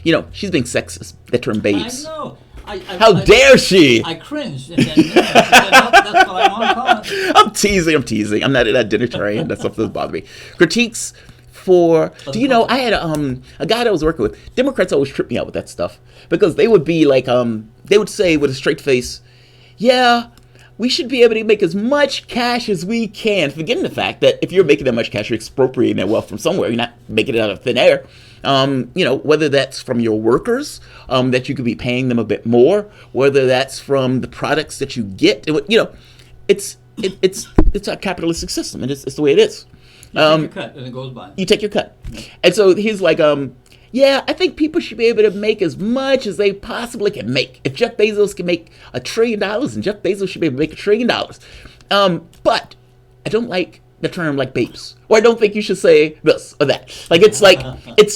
You know, she's being sexist. That term babes. I know. How dare she? I cringed. And then, that's what I want to call it. I'm teasing. I'm not an identitarian. That stuff doesn't bother me. Critiques for... Do you know, I had a guy that I was working with. Democrats always trip me out with that stuff. Because they would be like, they would say with a straight face, yeah, we should be able to make as much cash as we can, forgetting the fact that if you're making that much cash, you're expropriating that wealth from somewhere. You're not making it out of thin air. Whether that's from your workers, that you could be paying them a bit more, whether that's from the products that you get. It's a capitalistic system, and it's the way it is. You take your cut, and it goes by. You take your cut. And so he's like, yeah, I think people should be able to make as much as they possibly can make. If Jeff Bezos can make $1 trillion, and Jeff Bezos should be able to make $1 trillion. But I don't like the term like babes, or I don't think you should say this or that.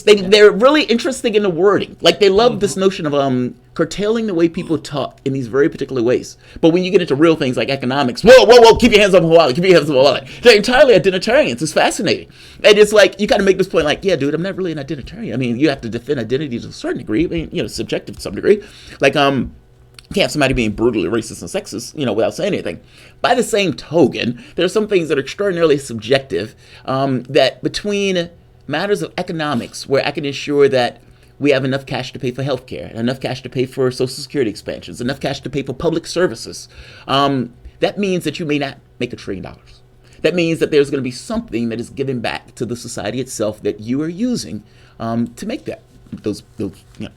They're really interesting in the wording. Like they love this notion of curtailing the way people talk in these very particular ways. But when you get into real things like economics, whoa, keep your hands off my wallet, keep your hands off my wallet. They're entirely identitarians. It's fascinating. And it's like, you kind of make this point like, yeah, dude, I'm not really an identitarian. I mean, you have to defend identity to a certain degree. I mean, subjective to some degree. Like, you can't have somebody being brutally racist and sexist, without saying anything. By the same token, there are some things that are extraordinarily subjective, that between matters of economics, where I can ensure that we have enough cash to pay for healthcare, enough cash to pay for Social Security expansions, enough cash to pay for public services, that means that you may not make $1 trillion. That means that there's going to be something that is given back to the society itself that you are using to make those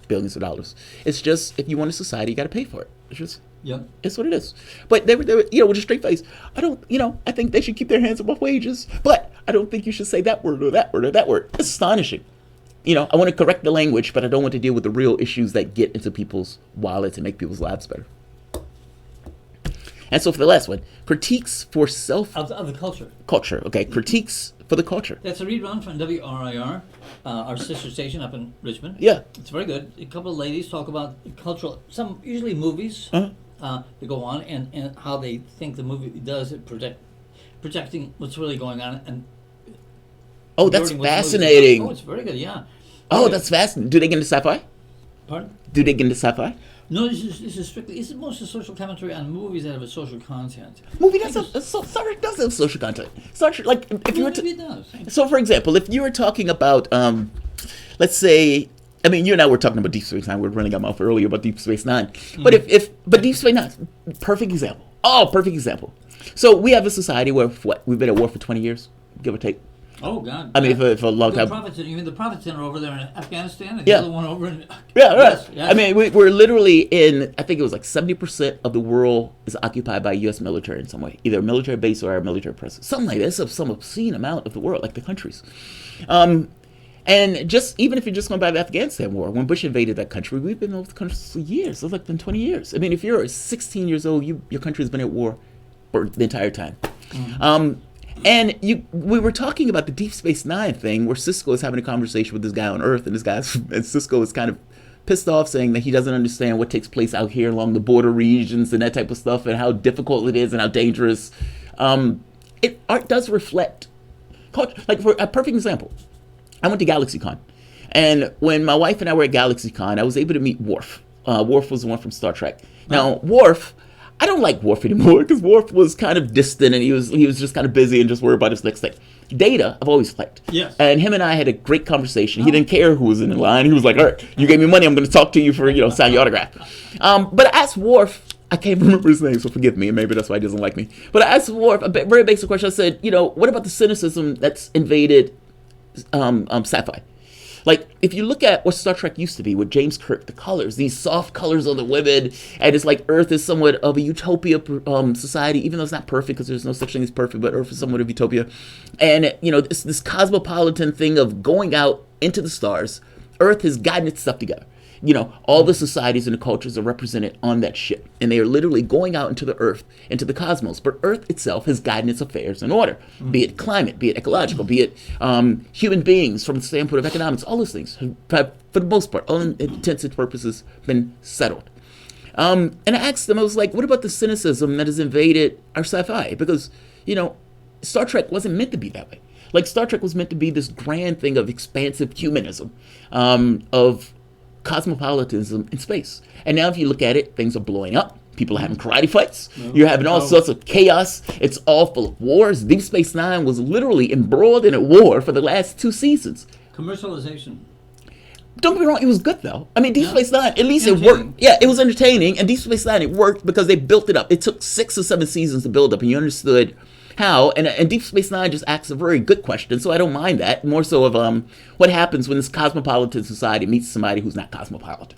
billions of dollars. It's just, if you want a society, you got to pay for it. It's what it is. But they were, with a straight face, I think they should keep their hands above wages, but I don't think you should say that word or that word or that word. It's astonishing. I want to correct the language, but I don't want to deal with the real issues that get into people's wallets and make people's lives better. And so for the last one, critiques for of the culture. Culture, okay. Critiques for the culture. That's a rerun from WRIR, our sister station up in Richmond. Yeah. It's very good. A couple of ladies talk about cultural, some usually movies that go on, and how they think the movie does it, projecting what's really going on. And oh, that's fascinating. Oh, it's very good, yeah. Oh, that's fascinating. Do they get into sci-fi? Pardon? Do they get into sci-fi? No, this is strictly. It's mostly social commentary on movies that have a social content. Star Trek does have social content. Star Trek, like if you were to, it does. So, for example, if you were talking about, let's say, I mean, you and I were talking about Deep Space Nine. We were running our mouth earlier about Deep Space Nine. But but Deep Space Nine, perfect example. Oh, perfect example. So we have a society where we've been at war for 20 years, give or take. Oh God! I mean, for a long time. You mean the Prophet Center over there in Afghanistan, and the other one over in... Yeah, right. Yes. I mean, we're literally in, I think it was like 70% of the world is occupied by U.S. military in some way, either a military base or a military presence. Something like that. It's some obscene amount of the world, like the countries. And just even if you're just going by the Afghanistan war, when Bush invaded that country, we've been over the country for years. It's like been 20 years. I mean, if you're 16 years old, your country's been at war for the entire time. And we were talking about the Deep Space Nine thing, where Cisco is having a conversation with this guy on Earth, and Cisco is kind of pissed off, saying that he doesn't understand what takes place out here along the border regions and that type of stuff, and how difficult it is and how dangerous. Art does reflect culture. Like, for a perfect example, I went to GalaxyCon, and when my wife and I were at GalaxyCon, I was able to meet Worf. Worf was the one from Star Trek. Now, Worf. I don't like Worf anymore because Worf was kind of distant, and he was just kind of busy and just worried about his next thing. Data, I've always liked. Yes. And him and I had a great conversation. He didn't care who was in the line. He was like, all right, you gave me money, I'm going to talk to you for, sign your autograph. But I asked Worf, I can't remember his name, so forgive me, and maybe that's why he doesn't like me. But I asked Worf a very basic question. I said, what about the cynicism that's invaded sci-fi? Like, if you look at what Star Trek used to be with James Kirk, the colors, these soft colors of the women, and it's like Earth is somewhat of a utopia society, even though it's not perfect, because there's no such thing as perfect, but Earth is somewhat of utopia. And, this cosmopolitan thing of going out into the stars, Earth has gotten its stuff together. All the societies and the cultures are represented on that ship. And they are literally going out into the Earth, into the cosmos. But Earth itself has gotten its affairs in order, be it climate, be it ecological, be it human beings from the standpoint of economics. All those things have, for the most part, all intents and purposes, been settled. And I asked them, I was like, what about the cynicism that has invaded our sci-fi? Because, Star Trek wasn't meant to be that way. Like, Star Trek was meant to be this grand thing of expansive humanism, of cosmopolitanism in space. And now if you look at it, things are blowing up. People are having karate fights. You're having all sorts of chaos. It's all full of wars. Deep Space Nine was literally embroiled in a war for the last 2 seasons. Commercialization. Don't get me wrong, it was good though. I mean, Deep Space Nine, at least it worked. Yeah, it was entertaining. And Deep Space Nine, it worked because they built it up. It took 6 or 7 seasons to build up, and you understood how. And Deep Space Nine just asks a very good question, so I don't mind that. More so of what happens when this cosmopolitan society meets somebody who's not cosmopolitan.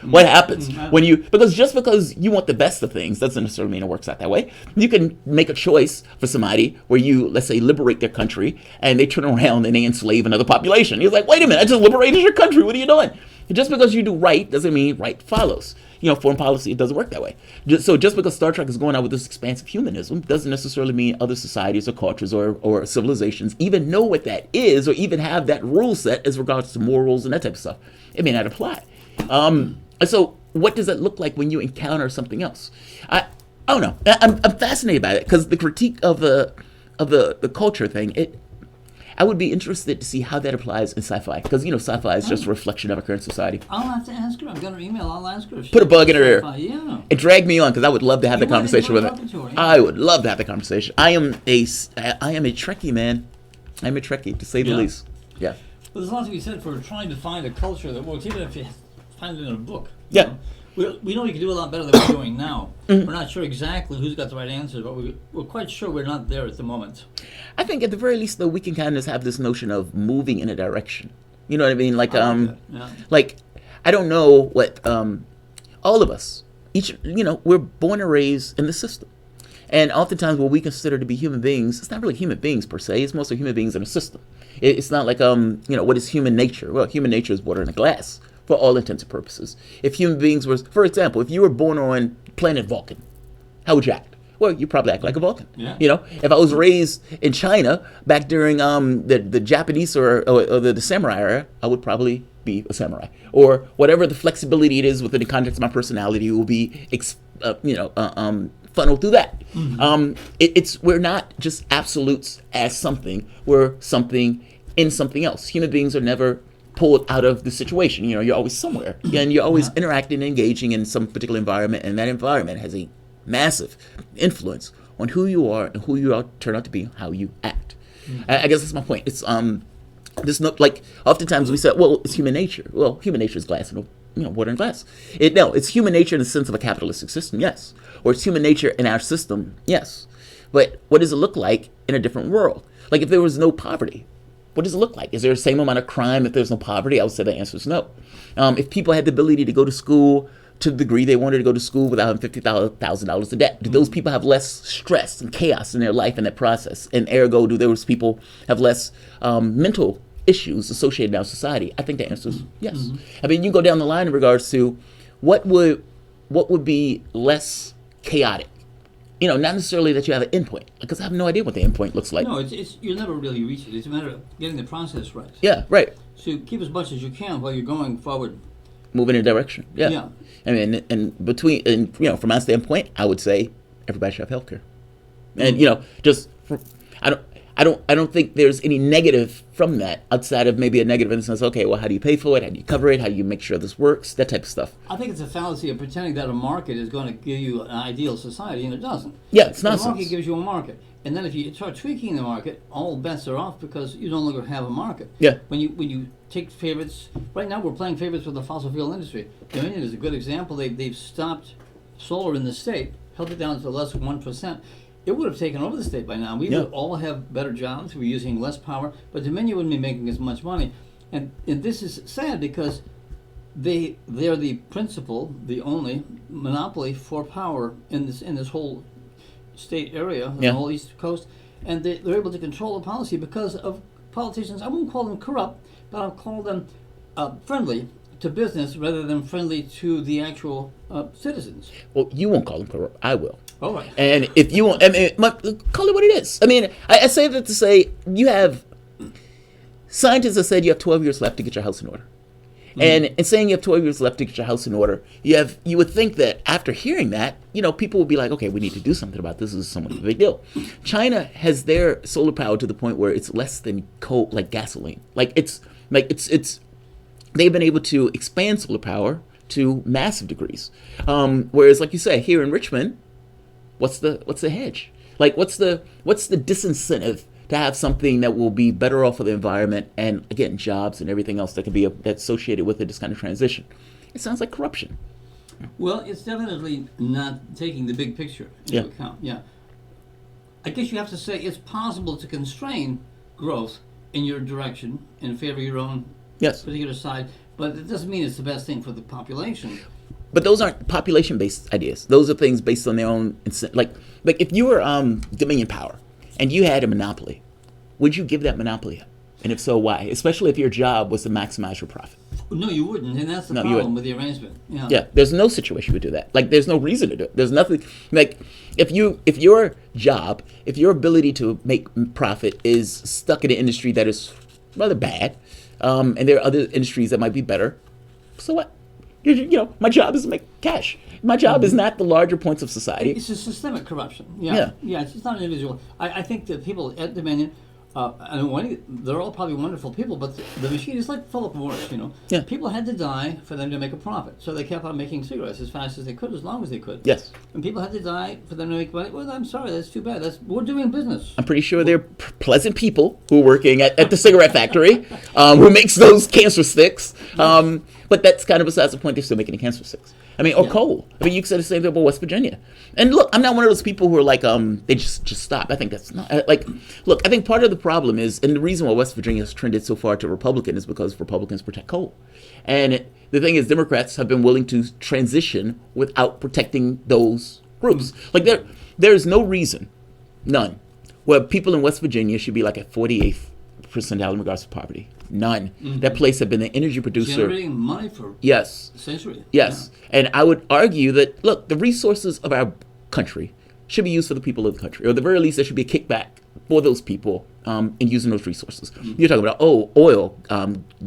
What happens when because just because you want the best of things doesn't necessarily mean it works out that way. You can make a choice for somebody where you, let's say, liberate their country, and they turn around and they enslave another population. You're like, wait a minute, I just liberated your country. What are you doing? Just because you do right doesn't mean right follows. Foreign policy, it doesn't work that way. Just because Star Trek is going out with this expansive humanism doesn't necessarily mean other societies or cultures or civilizations even know what that is or even have that rule set as regards to morals and that type of stuff. It may not apply. And so what does it look like when you encounter something else? I don't know. I'm fascinated by it because the critique of the culture thing, I would be interested to see how that applies in sci-fi, because sci-fi is just a reflection of our current society. I'll have to ask her. I've got her email. I'll ask her. Put a bug in her ear. Yeah. And drag me on, because I would love to have the conversation with her. Yeah. I would love to have the conversation. I am a Trekkie, man. I'm a Trekkie, to say the least. Yeah. Well, there's a lot to be said for trying to find a culture that works, even if you find it in a book. Yeah. We know you can do a lot better than we're doing now. We're not sure exactly who's got the right answers, but we're quite sure we're not there at the moment. I think at the very least, though, we can kind of have this notion of moving in a direction. You know what I mean? Like, like, I don't know what all of us, we're born and raised in the system. And oftentimes what we consider to be human beings, it's not really human beings per se, it's mostly human beings in a system. It's not like, what is human nature? Well, human nature is water in a glass, for all intents and purposes. If human beings were, for example, if you were born on planet Vulcan, how would you act? Well, you probably act like a Vulcan. Yeah. If I was raised in China back during the Japanese or the samurai era, I would probably be a samurai. Or whatever the flexibility it is within the context of my personality will be, funneled through that. Mm-hmm. We're not just absolutes as something. We're something in something else. Human beings are never pulled out of the situation. You're always somewhere, and you're always interacting and engaging in some particular environment, and that environment has a massive influence on who you are and who you turn out to be, how you act. Mm-hmm. I guess that's my point. It's like oftentimes we say, well, it's human nature. Well, human nature is glass and water and glass. It's human nature in the sense of a capitalistic system, yes, or it's human nature in our system, yes. But what does it look like in a different world? Like if there was no poverty, what does it look like? Is there the same amount of crime if there's no poverty? I would say the answer is no. If people had the ability to go to school to the degree they wanted to go to school without having $50,000 of debt, do those people have less stress and chaos in their life in that process? And ergo, do those people have less mental issues associated in our society? I think the answer is yes. Mm-hmm. I mean, you go down the line in regards to what would be less chaotic. Not necessarily that you have an endpoint, because I have no idea what the endpoint looks like. No, you'll never really reach it. It's a matter of getting the process right. Yeah, right. So keep as much as you can while you're going forward. Moving in a direction. Yeah. I mean, and from my standpoint, I would say everybody should have healthcare. And I don't think there's any negative from that outside of maybe a negative in the sense, okay, well, how do you pay for it? How do you cover it? How do you make sure this works? That type of stuff. I think it's a fallacy of pretending that a market is going to give you an ideal society, and it doesn't. Yeah, it's nonsense. The market gives you a market. And then if you start tweaking the market, all bets are off because you no longer have a market. Yeah. When you take favorites, right now we're playing favorites with the fossil fuel industry. Dominion is a good example. They've stopped solar in the state, held it down to less than 1%. It would have taken over the state by now. We would all have better jobs. We're using less power, but Dominion wouldn't be making as much money. And this is sad because they're the principal, the only monopoly for power in this whole state area, Yeah. the whole East Coast, and they're able to control the policy because of politicians. I won't call them corrupt, but I'll call them friendly to business rather than friendly to the actual citizens. Well, you won't call them corrupt. I will. All right. And if you want, I mean, call it what it is. I mean, I say that to say you have scientists have said you have 12 years left to get your house in order. And in saying you have 12 years left to get your house in order, you would think that after hearing that, people would be like, okay, we need to do something about this. This is somewhat of a big deal. China has their solar power to the point where it's less than coal, like gasoline. It's they've been able to expand solar power to massive degrees. Whereas, like you say, here in Richmond, what's the hedge? Like, what's the disincentive to have something that will be better off for the environment and, again, jobs and everything else that can be that's associated with this kind of transition? It sounds like corruption. Well, it's definitely not taking the big picture into account. Yeah. I guess you have to say it's possible to constrain growth in your direction in favor of your own Yes. particular side, but it doesn't mean it's the best thing for the population. But those aren't population-based ideas. Those are things based on their own, like if you were Dominion Power and you had a monopoly, would you give that monopoly up? And if so, why? Especially if your job was to maximize your profit. No, you wouldn't, and that's the No, you problem wouldn't. with the arrangement. Yeah. Yeah, there's no situation you would do that. Like, there's no reason to do it. There's nothing, like, if your job, if your ability to make profit is stuck in an industry that is rather bad, and there are other industries that might be better, so what? My job is to make cash. My job is not the larger points of society. It's a systemic corruption. Yeah. It's not an individual. I think that people at Dominion, they're all probably wonderful people, but the machine is like Philip Morris. Yeah. People had to die for them to make a profit, so they kept on making cigarettes as fast as they could, as long as they could. Yes. And people had to die for them to make money. Well, I'm sorry, that's too bad. We're doing business. I'm pretty sure they're pleasant people who are working at the cigarette factory, who makes those cancer sticks. But that's kind of besides the point. They're still making the cancer sticks. I mean, or coal. I mean, you could say the same thing about West Virginia. And look, I'm not one of those people who are like, they just stop. I think that's not, look, I think part of the problem is, and the reason why West Virginia has trended so far to Republican is because Republicans protect coal. And the thing is, Democrats have been willing to transition without protecting those groups. Like, there's no reason, none, where people in West Virginia should be like at 48th percentile in regards to poverty. None. That place had been the energy producer. Generating money for a century. Yes. Yeah. And I would argue that, look, the resources of our country should be used for the people of the country. Or at the very least, there should be a kickback for those people in using those resources. You're talking about, oil,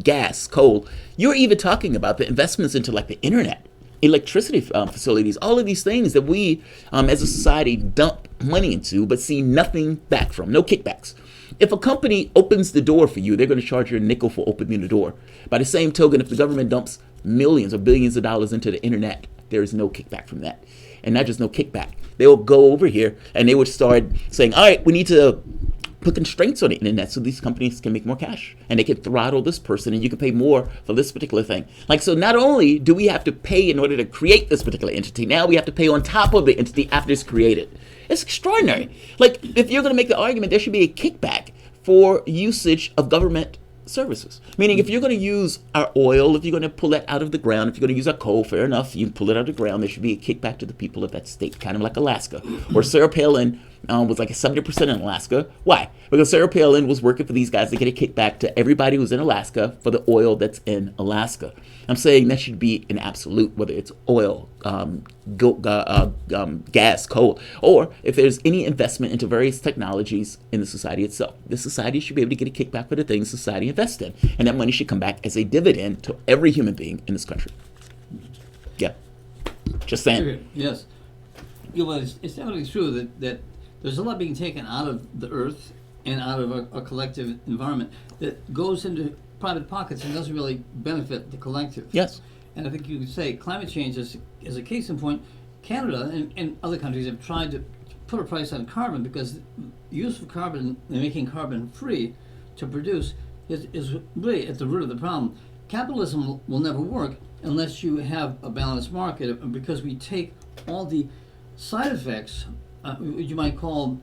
gas, coal. You're even talking about the investments into, like, the internet, electricity facilities, all of these things that we, as a society, dump money into but see nothing back from, no kickbacks. If a company opens the door for you, they're going to charge you a nickel for opening the door. By the same token, if the government dumps millions or billions of dollars into the internet, there is no kickback from that. And not just no kickback. They will go over here and they would start saying, all right, we need to put constraints on the internet so these companies can make more cash. And they can throttle this person and you can pay more for this particular thing. Like, so not only do we have to pay in order to create this particular entity, now we have to pay on top of the entity after it's created. It's extraordinary. Like, if you're going to make the argument, there should be a kickback for usage of government services. Meaning, if you're going to use our oil, if you're going to pull that out of the ground, if you're going to use our coal, fair enough, you pull it out of the ground, there should be a kickback to the people of that state, kind of like Alaska, where Sarah Palin was like a 70% in Alaska. Why? Because Sarah Palin was working for these guys to get a kickback to everybody who's in Alaska for the oil that's in Alaska. I'm saying that should be an absolute, whether it's oil, gas, coal, or if there's any investment into various technologies in the society itself. The society should be able to get a kickback for the things society invests in. And that money should come back as a dividend to every human being in this country. Yeah. Just saying. Yes. Well, it's definitely true that there's a lot being taken out of the earth and out of a collective environment that goes into private pockets and doesn't really benefit the collective. Yes. And I think you could say climate change is a case in point. Canada and other countries have tried to put a price on carbon because the use of carbon and making carbon free to produce is really at the root of the problem. Capitalism will never work unless you have a balanced market, because we take all the side effects, what you might call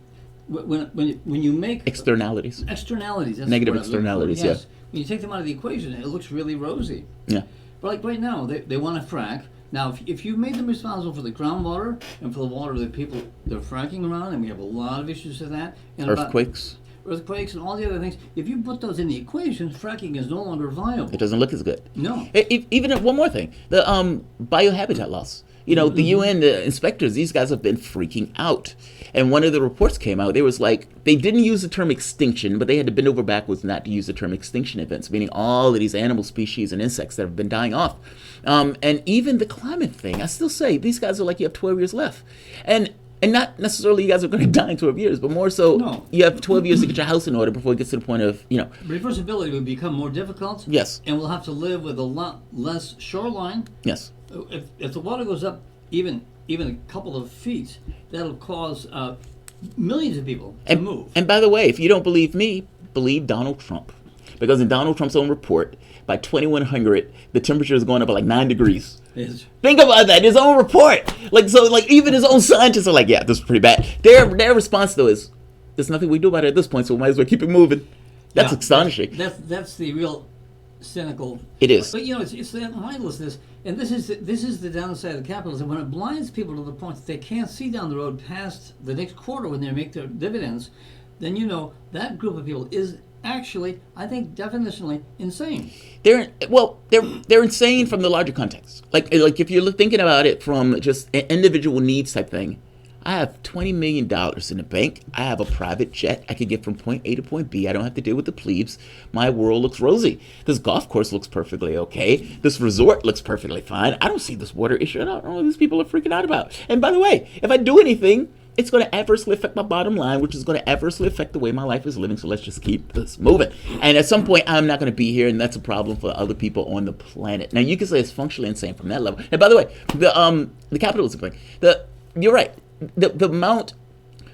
when you make Externalities. externalities, that's Negative the word I'm looking for, externalities, yes. When you take them out of the equation, it looks really rosy. Yeah. But like right now, they want to frack. Now, if you made them responsible for the groundwater and for the water that people they're fracking around, and we have a lot of issues with that, and Earthquakes. earthquakes and all the other things. If you put those in the equation, fracking is no longer viable. It doesn't look as good. No. Even one more thing, the biohabitat loss. You know, the UN, the inspectors, these guys have been freaking out. And one of the reports came out, they was like, they didn't use the term extinction, but they had to bend over backwards not to use the term extinction events, meaning all of these animal species and insects that have been dying off. And even the climate thing, I still say, these guys are like, you have 12 years left. And not necessarily you guys are going to die in 12 years, but more so you have 12 years to get your house in order before it gets to the point of, Reversibility would become more difficult. Yes. And we'll have to live with a lot less shoreline. Yes. If the water goes up even a couple of feet, that'll cause millions of people to move. And by the way, if you don't believe me, believe Donald Trump. Because in Donald Trump's own report, by 2100, the temperature is going up by like 9 degrees. Yes. Think about that, his own report. Even his own scientists are like, yeah, this is pretty bad. Their response, though, is, there's nothing we do about it at this point, so we might as well keep it moving. That's astonishing. That's the real cynical. It is. But it's that mindlessness, and this is the downside of capitalism. When it blinds people to the point that they can't see down the road past the next quarter when they make their dividends, then that group of people is actually, I think, definitionally insane. They're insane from the larger context. Like if you're thinking about it from just an individual needs type thing. I have $20 million in the bank. I have a private jet. I could get from point A to point B. I don't have to deal with the plebes. My world looks rosy. This golf course looks perfectly okay. This resort looks perfectly fine. I don't see this water issue. I don't know what these people are freaking out about. And by the way, if I do anything, it's going to adversely affect my bottom line, which is going to adversely affect the way my life is living. So let's just keep this moving. And at some point, I'm not going to be here, and that's a problem for other people on the planet. Now, you can say it's functionally insane from that level. And by the way, the capitalism thing, you're right. The amount,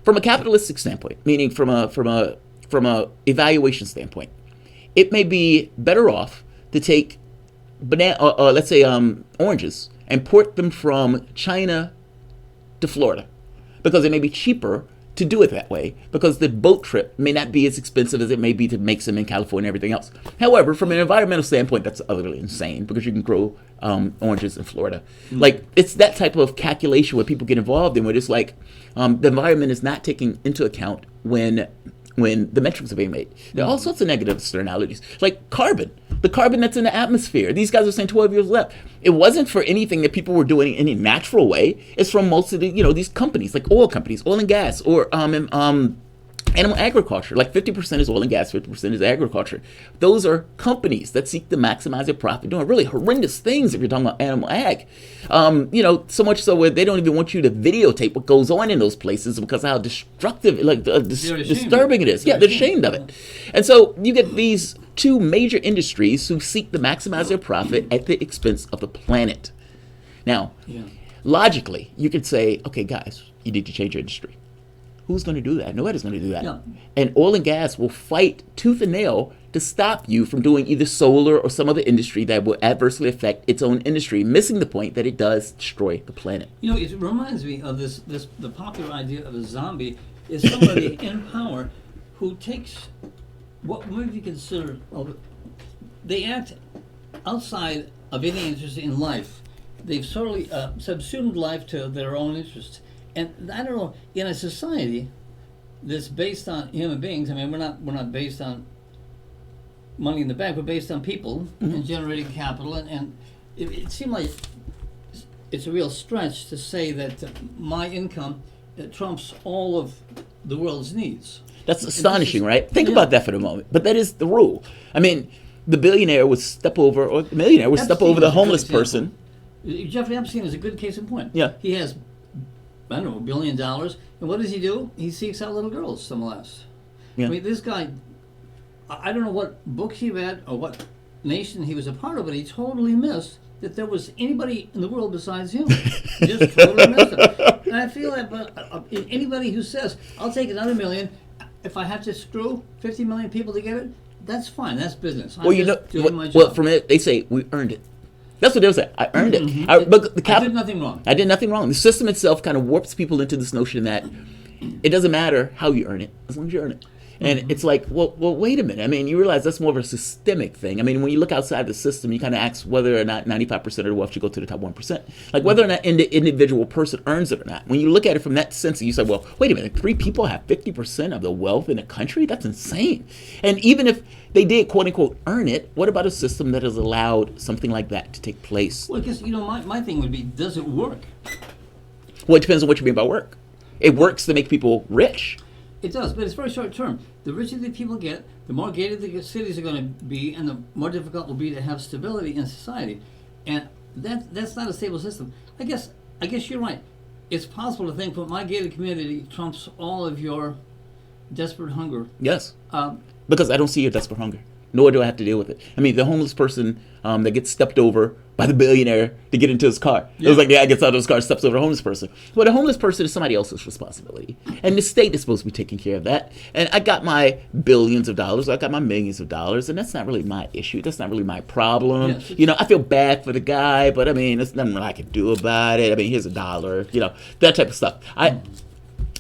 from a capitalistic standpoint, meaning from a evaluation standpoint, it may be better off to take let's say oranges and port them from China to Florida, because it may be cheaper to do it that way, because the boat trip may not be as expensive as it may be to make some in California and everything else. However, from an environmental standpoint, that's utterly insane, because you can grow oranges in Florida. Like, it's that type of calculation where people get involved in, where it's like the environment is not taken into account when the metrics are being made. There are all sorts of negative externalities, like carbon. The carbon that's in the atmosphere. These guys are saying 12 years left. It wasn't for anything that people were doing in a natural way. It's from most of the, these companies, like oil companies, oil and gas, or animal agriculture. Like 50% is oil and gas, 50% is agriculture. Those are companies that seek to maximize their profit, doing really horrendous things if you're talking about animal ag. So much so where they don't even want you to videotape what goes on in those places because of how destructive, disturbing it is. Yeah, they're ashamed of it. And so you get these two major industries who seek to maximize their profit at the expense of the planet. Now, logically, you could say, okay, guys, you need to change your industry. Who's going to do that? Nobody's going to do that. Yeah. And oil and gas will fight tooth and nail to stop you from doing either solar or some other industry that will adversely affect its own industry, missing the point that it does destroy the planet. It reminds me of the popular idea of a zombie is somebody in power who takes what would be considered, they act outside of any interest in life. They've totally subsumed life to their own interest. And I don't know, in a society that's based on human beings, I mean, we're not based on money in the bank, we're based on people and generating capital, and it seemed like it's a real stretch to say that my income trumps all of the world's needs. That's astonishing, right? Think about that for a moment. But that is the rule. I mean, the billionaire would step over, or the millionaire would step over the homeless person. Jeffrey Epstein is a good case in point. Yeah. He has, I don't know, $1 billion. And what does he do? He seeks out little girls to molest. Yeah. I mean, this guy, I don't know what book he read or what nation he was a part of, but he totally missed that there was anybody in the world besides him. He just totally missed it. And I feel that anybody who says, I'll take another $1 million, if I have to screw 50 million people to get it, that's fine. That's business. I'm doing my job. Well, from it, they say, we earned it. That's what they'll say. I earned it. I did nothing wrong. I did nothing wrong. The system itself kind of warps people into this notion that It doesn't matter how you earn it, as long as you earn it. And it's like, well, wait a minute. I mean, you realize that's more of a systemic thing. I mean, when you look outside the system, you kind of ask whether or not 95% of the wealth should go to the top 1%. Like whether or not the individual person earns it or not. When you look at it from that sense, you say, well, wait a minute, 3 people have 50% of the wealth in the country? That's insane. And even if they did, quote unquote, earn it, what about a system that has allowed something like that to take place? Well, I guess, my thing would be, does it work? Well, it depends on what you mean by work. It works to make people rich. It does, but it's very short term. The richer the people get, the more gated the cities are going to be, and the more difficult it will be to have stability in society. And that's not a stable system. I guess you're right. It's possible to think that my gated community trumps all of your desperate hunger. Yes. Because I don't see your desperate hunger. Nor do I have to deal with it. I mean, the homeless person that gets stepped over by the billionaire to get into his car. Yeah. It was like the guy gets out of his car, steps over a homeless person. But a homeless person is somebody else's responsibility. And the state is supposed to be taking care of that. And I got my billions of dollars, I got my millions of dollars, and that's not really my issue. That's not really my problem. Yes. I feel bad for the guy, but I mean, there's nothing I can do about it. I mean, here's $1, that type of stuff.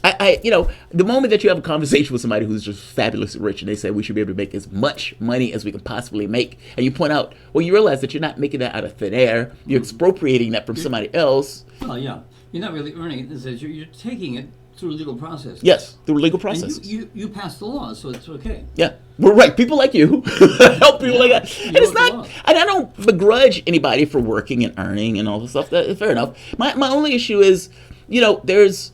The moment that you have a conversation with somebody who's just fabulously rich and they say we should be able to make as much money as we can possibly make, and you point out, well, you realize that you're not making that out of thin air. You're expropriating that from somebody else. Oh, yeah. You're not really earning it. You're taking it through a legal process. Yes, through legal processes. And you pass the laws, so it's okay. Yeah, we're right. People like you help people like that. And it's not, and I don't begrudge anybody for working and earning and all this stuff. Fair enough. My only issue is, there's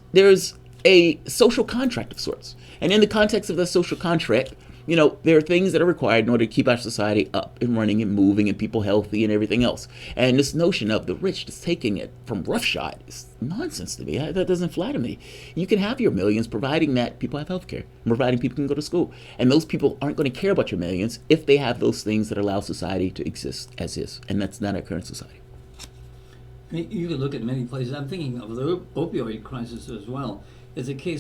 a social contract of sorts. And in the context of the social contract, there are things that are required in order to keep our society up and running and moving and people healthy and everything else. And this notion of the rich just taking it from roughshod is nonsense to me. That doesn't flatter me. You can have your millions providing that people have health care, providing people can go to school. And those people aren't going to care about your millions if they have those things that allow society to exist as is. And that's not our current society. You could look at many places. I'm thinking of the opioid crisis as well. It's a case